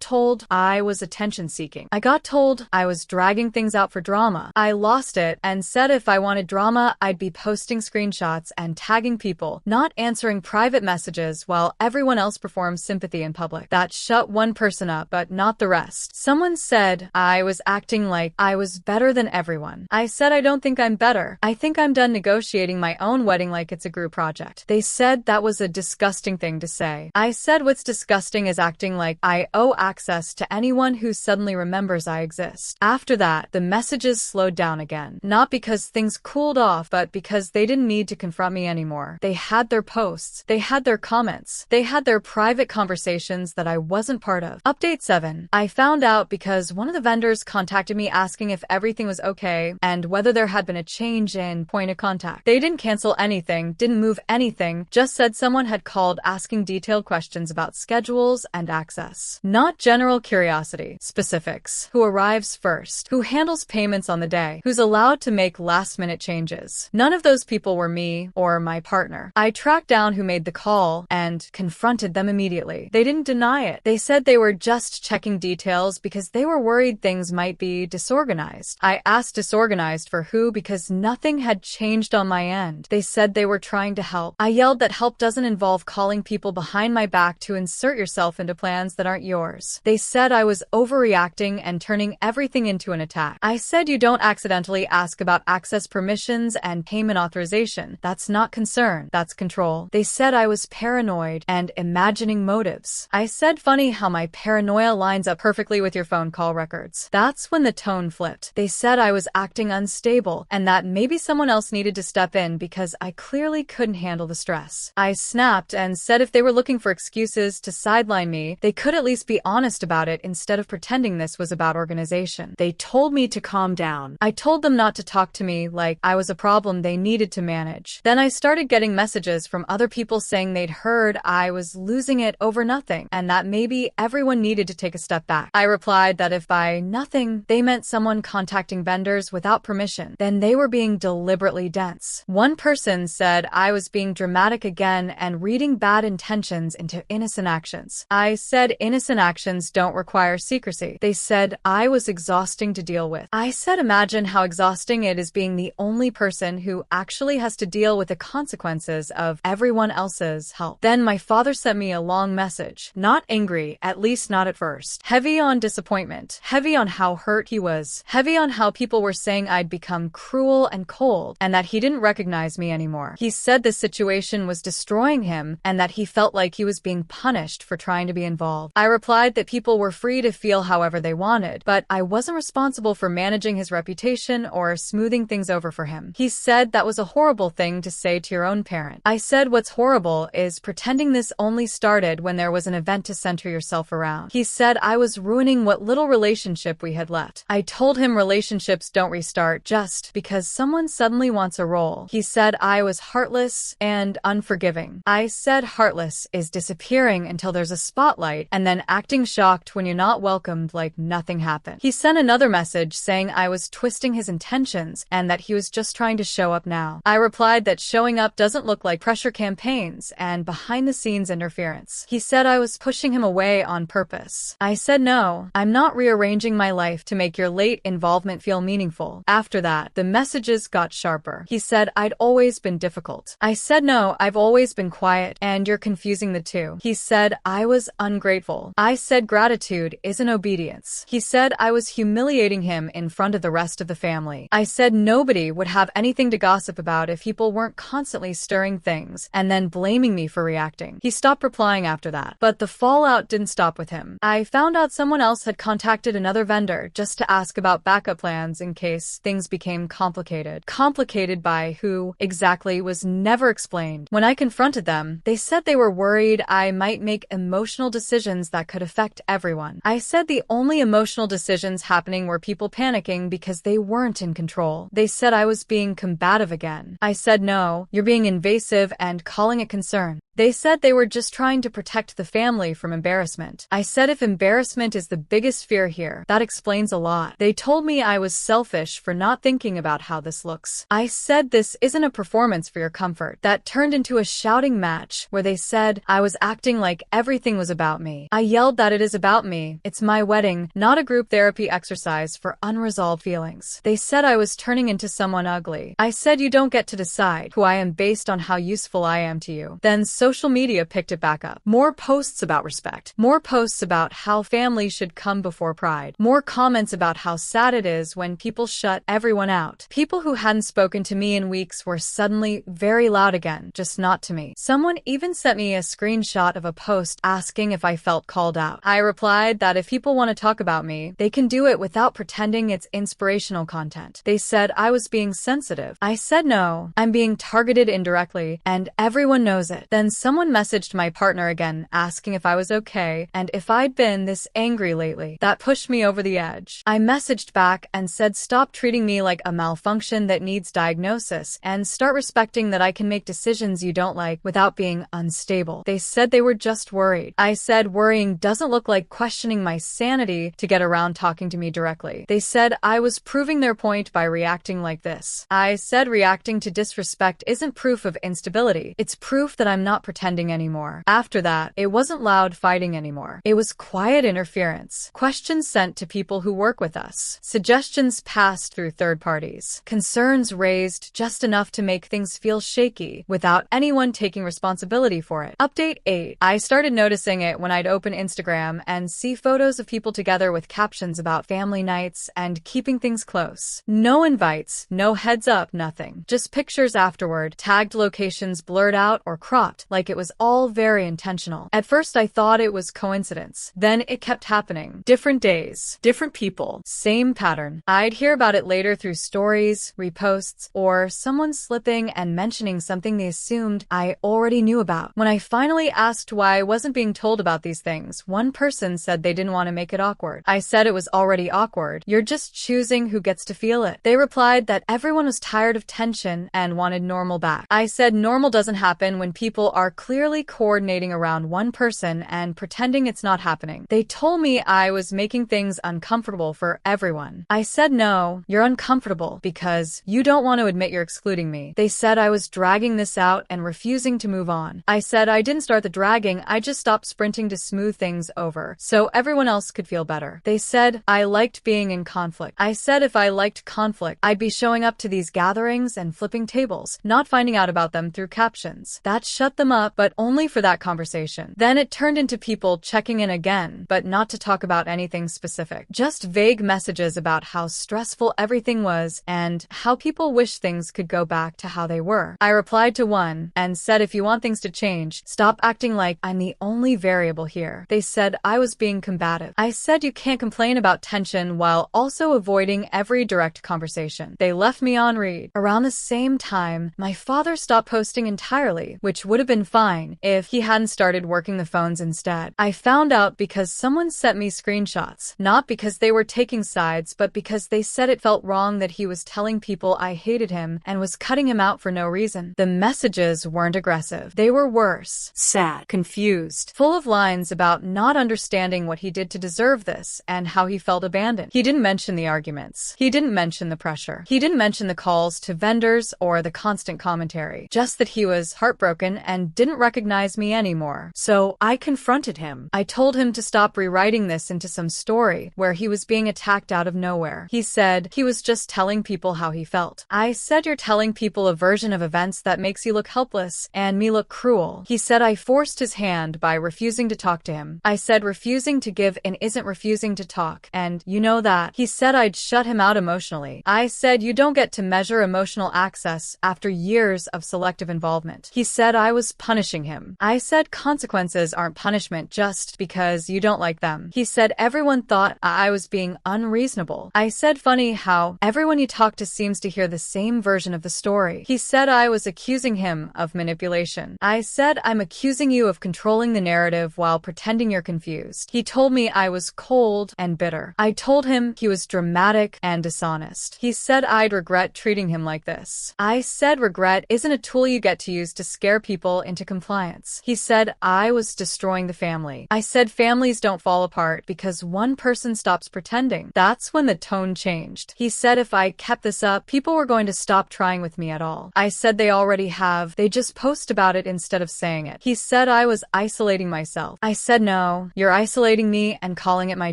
told I was attention-seeking. I got told I was dragging things out for drama. I lost it and said if I wanted drama, I'd be posting screenshots and tagging people, not answering private messages while everyone else performs sympathy in public. That shut one person up, but not the rest. Someone said I was acting like I was better than everyone. I said I don't think I'm better. I think I'm done negotiating my own wedding like it's a group project. They said that was a disgusting thing to say. I said what's disgusting is acting like I owe access to anyone who suddenly remembers I exist. After that, the messages slowed down again. Not because things cooled off, but because they didn't need to confront me anymore. They had their posts. They had their comments. They had their private conversations that I wasn't part of. Update 7. I found out because one of the vendors contacted me asking if everything was okay and whether there had been a change in point of contact. They didn't cancel anything, didn't move anything, just said someone had called asking detailed questions about schedules and access. Not general curiosity. Specifics. Who arrives first? Who handles payments on the day? Who's allowed to make last-minute changes? None of those people were me or my partner. I tracked down who made the call and confronted them immediately. They didn't deny it. They said they were just checking details because they were worried things might be disorganized. I asked disorganized for who because nothing had changed on my end. They said they were trying to help. I yelled that help doesn't involve calling people behind my back to insert yourself into plans that aren't yours. They said I was overreacting and turning everything into an attack. I said you don't accidentally ask about access permissions and payment authorization. That's not concern, that's control. They said I was paranoid and imagining motives. I said funny how my paranoia lines up perfectly with your phone call records. That's when the tone flipped. They said I was acting unstable and that maybe someone else needed to step in because I clearly couldn't handle the stress. I snapped and said if they were looking for excuses to sideline me, they could at least be honest about it instead of pretending this was about organization. They told me to calm down. I told them not to talk to me like I was a problem they needed to manage. Then I started getting messages from other people saying they'd heard I was losing it over nothing and that maybe everyone needed to take a step back. I replied that if by nothing they meant someone contacting vendors without permission, then they were being deliberately dense. One person said I was being dramatic again and reading bad intentions into innocent actions. I said innocent actions don't require secrecy. They said I was exhausting to deal with. I said imagine how exhausting it is being the only person who actually has to deal with the consequences of everyone else's help. Then my father sent me a long message. Not angry, at least not at first. Heavy on disappointment. Heavy on how hurt he was. Heavy on how people were saying I'd become cruel and cold and that he didn't recognize me anymore. He said the situation was destroying him and that he felt like he was being punished for trying to be involved. I replied that people were free to feel however they wanted, but I wasn't responsible for managing his reputation or smoothing things over for him. He said that was a horrible thing to say to your own parent. I said what's horrible is pretending this only started when there was an event to center yourself around. He said I was ruining what little relationship we had left. I told him relationships don't restart just because someone suddenly wants a role. He said I was heartless and unforgiving. I said heartless is disappearing until there's a spotlight and then acting shocked when you're not welcomed like nothing happened. He sent another message saying I was twisting his intentions and that he was just trying to show up now. I replied that showing up doesn't look like pressure campaigns and behind-the-scenes interference. He said I was pushing him away on purpose purpose. I said no, I'm not rearranging my life to make your late involvement feel meaningful. After that, the messages got sharper. He said I'd always been difficult. I said no, I've always been quiet, and you're confusing the two. He said I was ungrateful. I said gratitude isn't obedience. He said I was humiliating him in front of the rest of the family. I said nobody would have anything to gossip about if people weren't constantly stirring things and then blaming me for reacting. He stopped replying after that, but the fallout didn't stop with him. I found out someone else had contacted another vendor just to ask about backup plans in case things became complicated. Complicated by who exactly was never explained. When I confronted them, they said they were worried I might make emotional decisions that could affect everyone. I said the only emotional decisions happening were people panicking because they weren't in control. They said I was being combative again. I said no, you're being invasive and calling it concern. They said they were just trying to protect the family from embarrassment. I said if embarrassment is the biggest fear here, that explains a lot. They told me I was selfish for not thinking about how this looks. I said this isn't a performance for your comfort. That turned into a shouting match where they said I was acting like everything was about me. I yelled that it is about me. It's my wedding, not a group therapy exercise for unresolved feelings. They said I was turning into someone ugly. I said you don't get to decide who I am based on how useful I am to you. Then social media picked it back up. More posts about respect. More posts about how family should come before pride. More comments about how sad it is when people shut everyone out. People who hadn't spoken to me in weeks were suddenly very loud again, just not to me. Someone even sent me a screenshot of a post asking if I felt called out. I replied that if people want to talk about me, they can do it without pretending it's inspirational content. They said I was being sensitive. I said no, I'm being targeted indirectly, and everyone knows it. Then someone messaged my partner again asking if I was okay and if I'd been this angry lately. That pushed me over the edge. I messaged back and said stop treating me like a malfunction that needs diagnosis and start respecting that I can make decisions you don't like without being unstable. They said they were just worried. I said worrying doesn't look like questioning my sanity to get around talking to me directly. They said I was proving their point by reacting like this. I said reacting to disrespect isn't proof of instability. It's proof that I'm not pretending anymore. After that, it wasn't loud fighting anymore. It was quiet interference. Questions sent to people who work with us. Suggestions passed through third parties. Concerns raised just enough to make things feel shaky without anyone taking responsibility for it. Update 8. I started noticing it when I'd open Instagram and see photos of people together with captions about family nights and keeping things close. No invites, no heads up, nothing. Just pictures afterward, tagged locations blurred out or cropped, like it was all very intentional. At first I thought it was coincidence. Then it kept happening. Different days, different people, same pattern. I'd hear about it later through stories, reposts, or someone slipping and mentioning something they assumed I already knew about. When I finally asked why I wasn't being told about these things, one person said they didn't want to make it awkward. I said it was already awkward. You're just choosing who gets to feel it. They replied that everyone was tired of tension and wanted normal back. I said normal doesn't happen when people are clearly coordinating around one person and pretending it's not happening. They told me I was making things uncomfortable for everyone. I said no, you're uncomfortable because you don't want to admit you're excluding me. They said I was dragging this out and refusing to move on. I said I didn't start the dragging, I just stopped sprinting to smooth things over so everyone else could feel better. They said I liked being in conflict. I said if I liked conflict, I'd be showing up to these gatherings and flipping tables, not finding out about them through captions. That shut them up, but only for that conversation. Then it turned into people checking in again, but not to talk about anything specific. Just vague messages about how stressful everything was and how people wish things could go back to how they were. I replied to one and said if you want things to change, stop acting like I'm the only variable here. They said I was being combative. I said you can't complain about tension while also avoiding every direct conversation. They left me on read. Around the same time, my father stopped posting entirely, which would have been fine if he hadn't started working the phones instead. I found out because someone sent me screenshots, not because they were taking sides, but because they said it felt wrong that he was telling people I hated him and was cutting him out for no reason. The messages weren't aggressive. They were worse. Sad, confused, full of lines about not understanding what he did to deserve this and how he felt abandoned. He didn't mention the arguments. He didn't mention the pressure. He didn't mention the calls to vendors or the constant commentary. Just that he was heartbroken and and didn't recognize me anymore. So I confronted him. I told him to stop rewriting this into some story where he was being attacked out of nowhere. He said he was just telling people how he felt. I said, you're telling people a version of events that makes you look helpless and me look cruel. He said I forced his hand by refusing to talk to him. I said refusing to give in isn't refusing to talk, and you know that. He said I'd shut him out emotionally. I said you don't get to measure emotional access after years of selective involvement. He said I was punishing him. I said consequences aren't punishment just because you don't like them. He said everyone thought I was being unreasonable. I said funny how everyone you talk to seems to hear the same version of the story. He said I was accusing him of manipulation. I said I'm accusing you of controlling the narrative while pretending you're confused. He told me I was cold and bitter. I told him he was dramatic and dishonest. He said I'd regret treating him like this. I said regret isn't a tool you get to use to scare people into compliance. He said I was destroying the family. I said families don't fall apart because one person stops pretending. That's when the tone changed. He said if I kept this up, people were going to stop trying with me at all. I said they already have. They just post about it instead of saying it. He said I was isolating myself. I said no, you're isolating me and calling it my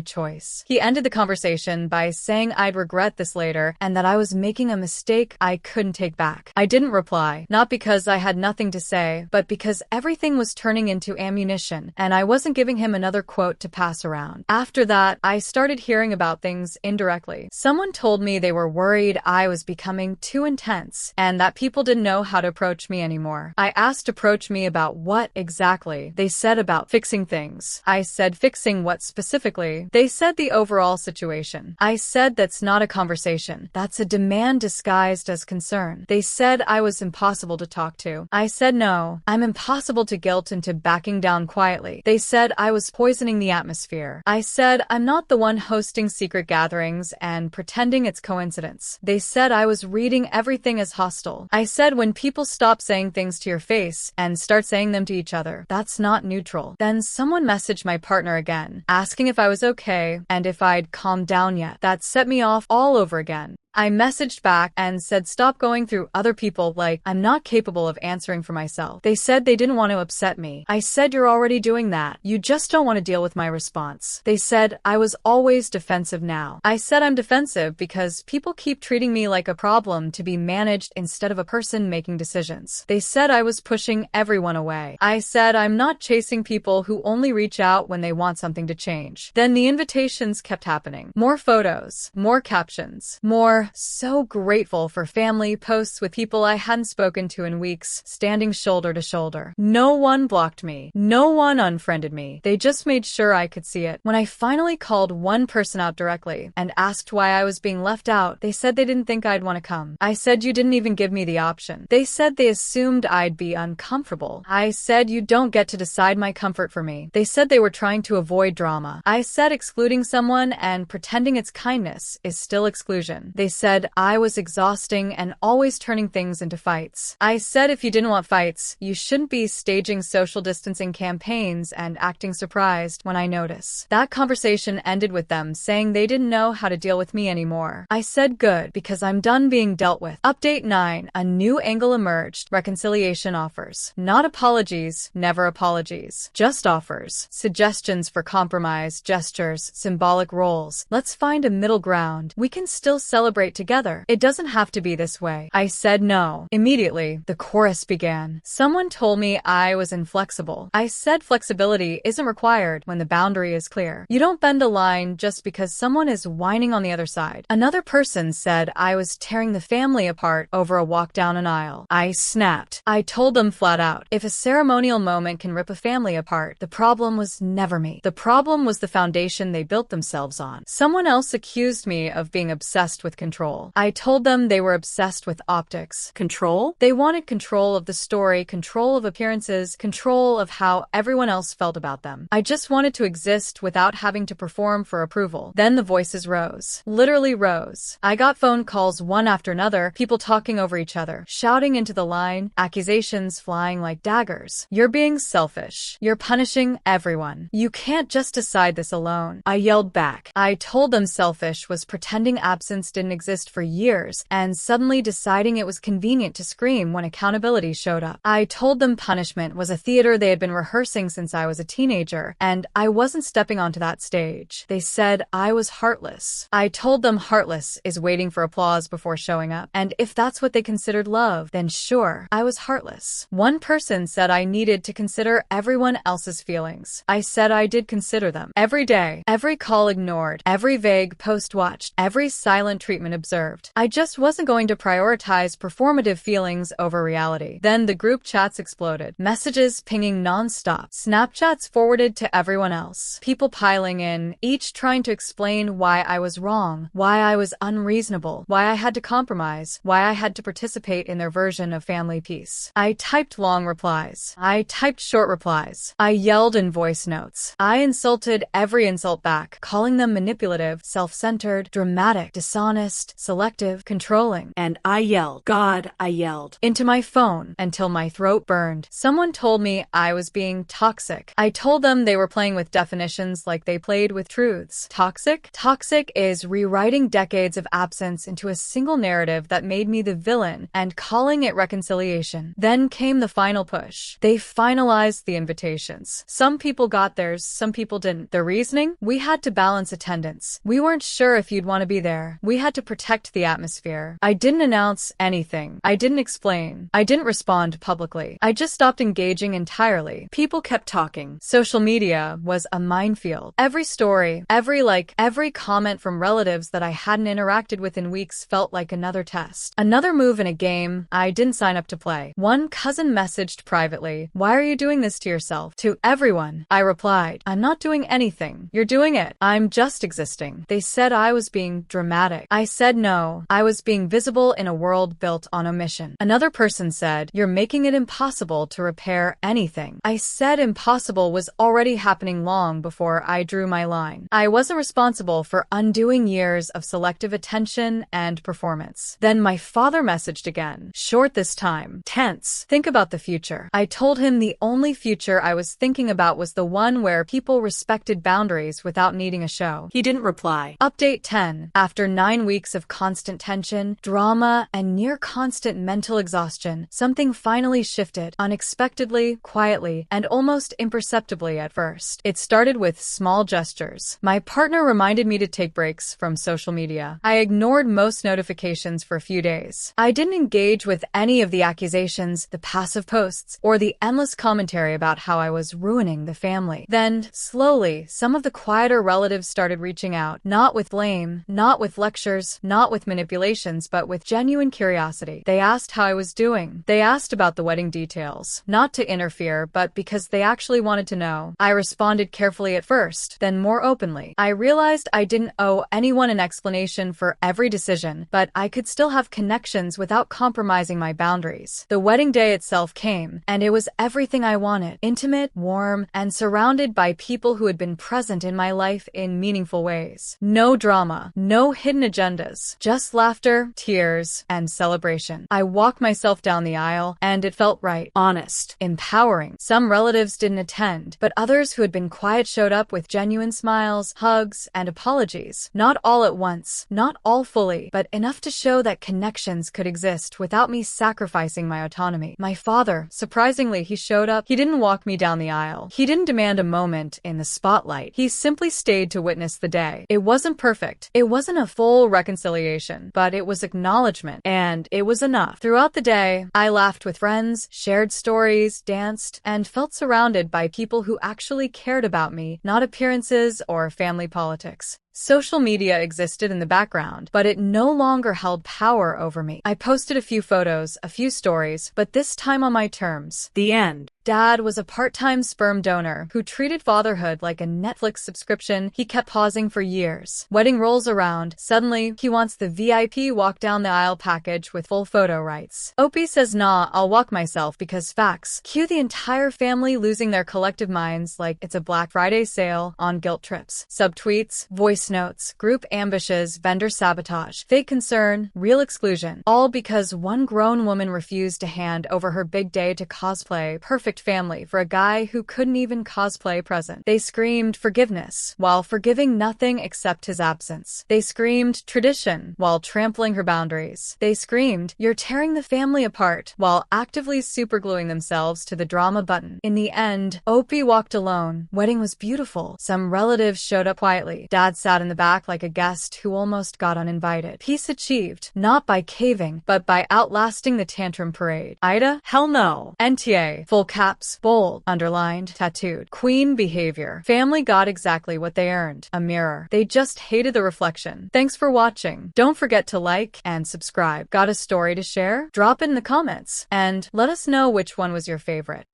choice. He ended the conversation by saying I'd regret this later and that I was making a mistake I couldn't take back. I didn't reply, not because I had nothing to say, but because everything was turning into ammunition and I wasn't giving him another quote to pass around. After that, I started hearing about things indirectly. Someone told me they were worried I was becoming too intense and that people didn't know how to approach me anymore. I asked to approach me about what exactly. They said about fixing things. I said fixing what specifically? They said the overall situation. I said that's not a conversation. That's a demand disguised as concern. They said I was impossible to talk to. I said no, I'm impossible to guilt into backing down quietly. They said I was poisoning the atmosphere. I said I'm not the one hosting secret gatherings and pretending it's coincidence. They said I was reading everything as hostile. I said when people stop saying things to your face and start saying them to each other, that's not neutral. Then someone messaged my partner again, asking if I was okay and if I'd calmed down yet. That set me off all over again. I messaged back and said stop going through other people like I'm not capable of answering for myself. They said they didn't want to upset me. I said you're already doing that. You just don't want to deal with my response. They said I was always defensive now. I said I'm defensive because people keep treating me like a problem to be managed instead of a person making decisions. They said I was pushing everyone away. I said I'm not chasing people who only reach out when they want something to change. Then the invitations kept happening. More photos, more captions, more so grateful for family posts with people I hadn't spoken to in weeks, standing shoulder to shoulder. No one blocked me. No one unfriended me. They just made sure I could see it. When I finally called one person out directly and asked why I was being left out, they said they didn't think I'd want to come. I said you didn't even give me the option. They said they assumed I'd be uncomfortable. I said you don't get to decide my comfort for me. They said they were trying to avoid drama. I said excluding someone and pretending it's kindness is still exclusion. They said I was exhausting and always turning things into fights. I said if you didn't want fights, you shouldn't be staging social distancing campaigns and acting surprised when I notice. That conversation ended with them saying they didn't know how to deal with me anymore. I said good, because I'm done being dealt with. Update 9. A new angle emerged. Reconciliation offers. Not apologies, never apologies. Just offers. Suggestions for compromise, gestures, symbolic roles. Let's find a middle ground. We can still celebrate together. It doesn't have to be this way. I said no. Immediately, the chorus began. Someone told me I was inflexible. I said flexibility isn't required when the boundary is clear. You don't bend a line just because someone is whining on the other side. Another person said I was tearing the family apart over a walk down an aisle. I snapped. I told them flat out, if a ceremonial moment can rip a family apart, the problem was never me. The problem was the foundation they built themselves on. Someone else accused me of being obsessed with control. I told them they were obsessed with optics. Control? They wanted control of the story, control of appearances, control of how everyone else felt about them. I just wanted to exist without having to perform for approval. Then the voices rose. Literally rose. I got phone calls one after another, people talking over each other, shouting into the line, accusations flying like daggers. You're being selfish. You're punishing everyone. You can't just decide this alone. I yelled back. I told them selfish was pretending absence didn't exist for years, and suddenly deciding it was convenient to scream when accountability showed up. I told them punishment was a theater they had been rehearsing since I was a teenager, and I wasn't stepping onto that stage. They said I was heartless. I told them heartless is waiting for applause before showing up, and if that's what they considered love, then sure, I was heartless. One person said I needed to consider everyone else's feelings. I said I did consider them. Every day, every call ignored, every vague post watched, every silent treatment observed. I just wasn't going to prioritize performative feelings over reality. Then the group chats exploded. Messages pinging non-stop. Snapchats forwarded to everyone else. People piling in, each trying to explain why I was wrong, why I was unreasonable, why I had to compromise, why I had to participate in their version of family peace. I typed long replies. I typed short replies. I yelled in voice notes. I insulted every insult back, calling them manipulative, self-centered, dramatic, dishonest, selective, controlling. And I yelled. God, I yelled. Into my phone until my throat burned. Someone told me I was being toxic. I told them they were playing with definitions like they played with truths. Toxic? Toxic is rewriting decades of absence into a single narrative that made me the villain and calling it reconciliation. Then came the final push. They finalized the invitations. Some people got theirs, some people didn't. The reasoning? We had to balance attendance. We weren't sure if you'd want to be there. We had to protect the atmosphere. I didn't announce anything. I didn't explain. I didn't respond publicly. I just stopped engaging entirely. People kept talking. Social media was a minefield. Every story, every like, every comment from relatives that I hadn't interacted with in weeks felt like another test. Another move in a game I didn't sign up to play. One cousin messaged privately, "Why are you doing this to yourself?" To everyone, I replied, "I'm not doing anything. You're doing it. I'm just existing." They said I was being dramatic. I said no. I was being visible in a world built on omission. Another person said, "You're making it impossible to repair anything." I said impossible was already happening long before I drew my line. I wasn't responsible for undoing years of selective attention and performance. Then my father messaged again, short this time, tense. "Think about the future." I told him the only future I was thinking about was the one where people respected boundaries without needing a show. He didn't reply. Update 10. After 9 weeks of constant tension, drama, and near constant mental exhaustion, something finally shifted, unexpectedly, quietly, and almost imperceptibly at first. It started with small gestures. My partner reminded me to take breaks from social media. I ignored most notifications for a few days. I didn't engage with any of the accusations, the passive posts, or the endless commentary about how I was ruining the family. Then, slowly, some of the quieter relatives started reaching out, not with blame, not with lectures, not with manipulations, but with genuine curiosity. They asked how I was doing. They asked about the wedding details, not to interfere, but because they actually wanted to know. I responded carefully at first, then more openly. I realized I didn't owe anyone an explanation for every decision, but I could still have connections without compromising my boundaries. The wedding day itself came, and it was everything I wanted. Intimate, warm, and surrounded by people who had been present in my life in meaningful ways. No drama, no hidden agendas, just laughter, tears, and celebration. I walked myself down the aisle, and it felt right, honest, empowering. Some relatives didn't attend, but others who had been quiet showed up with genuine smiles, hugs, and apologies. Not all at once, not all fully, but enough to show that connections could exist without me sacrificing my autonomy. My father, surprisingly, he showed up. He didn't walk me down the aisle. He didn't demand a moment in the spotlight. He simply stayed to witness the day. It wasn't perfect. It wasn't a full reconciliation, but it was acknowledgement, and it was enough. Throughout the day, I laughed with friends, shared stories, danced, and felt surrounded by people who actually cared about me, not appearances or family politics. Social media existed in the background, but it no longer held power over me. I posted a few photos, a few stories, but this time on my terms. The end. Dad was a part-time sperm donor who treated fatherhood like a Netflix subscription he kept pausing for years. Wedding rolls around. Suddenly, he wants the VIP walk down the aisle package with full photo rights. Opie says, "Nah, I'll walk myself because facts." Cue the entire family losing their collective minds like it's a Black Friday sale on guilt trips. Subtweets, voice notes, group ambushes, vendor sabotage, fake concern, real exclusion. All because one grown woman refused to hand over her big day to cosplay perfect perfect family for a guy who couldn't even cosplay present. They screamed forgiveness while forgiving nothing except his absence. They screamed tradition while trampling her boundaries. They screamed, "You're tearing the family apart," while actively supergluing themselves to the drama button. In the end, Opie walked alone. Wedding was beautiful. Some relatives showed up quietly. Dad sat in the back like a guest who almost got uninvited. Peace achieved, not by caving, but by outlasting the tantrum parade. Aita? Hell no. NTA. Full caps, bold, underlined, tattooed. Queen behavior. Family got exactly what they earned. A mirror. They just hated the reflection. Thanks for watching. Don't forget to like and subscribe. Got a story to share? Drop it in the comments and let us know which one was your favorite.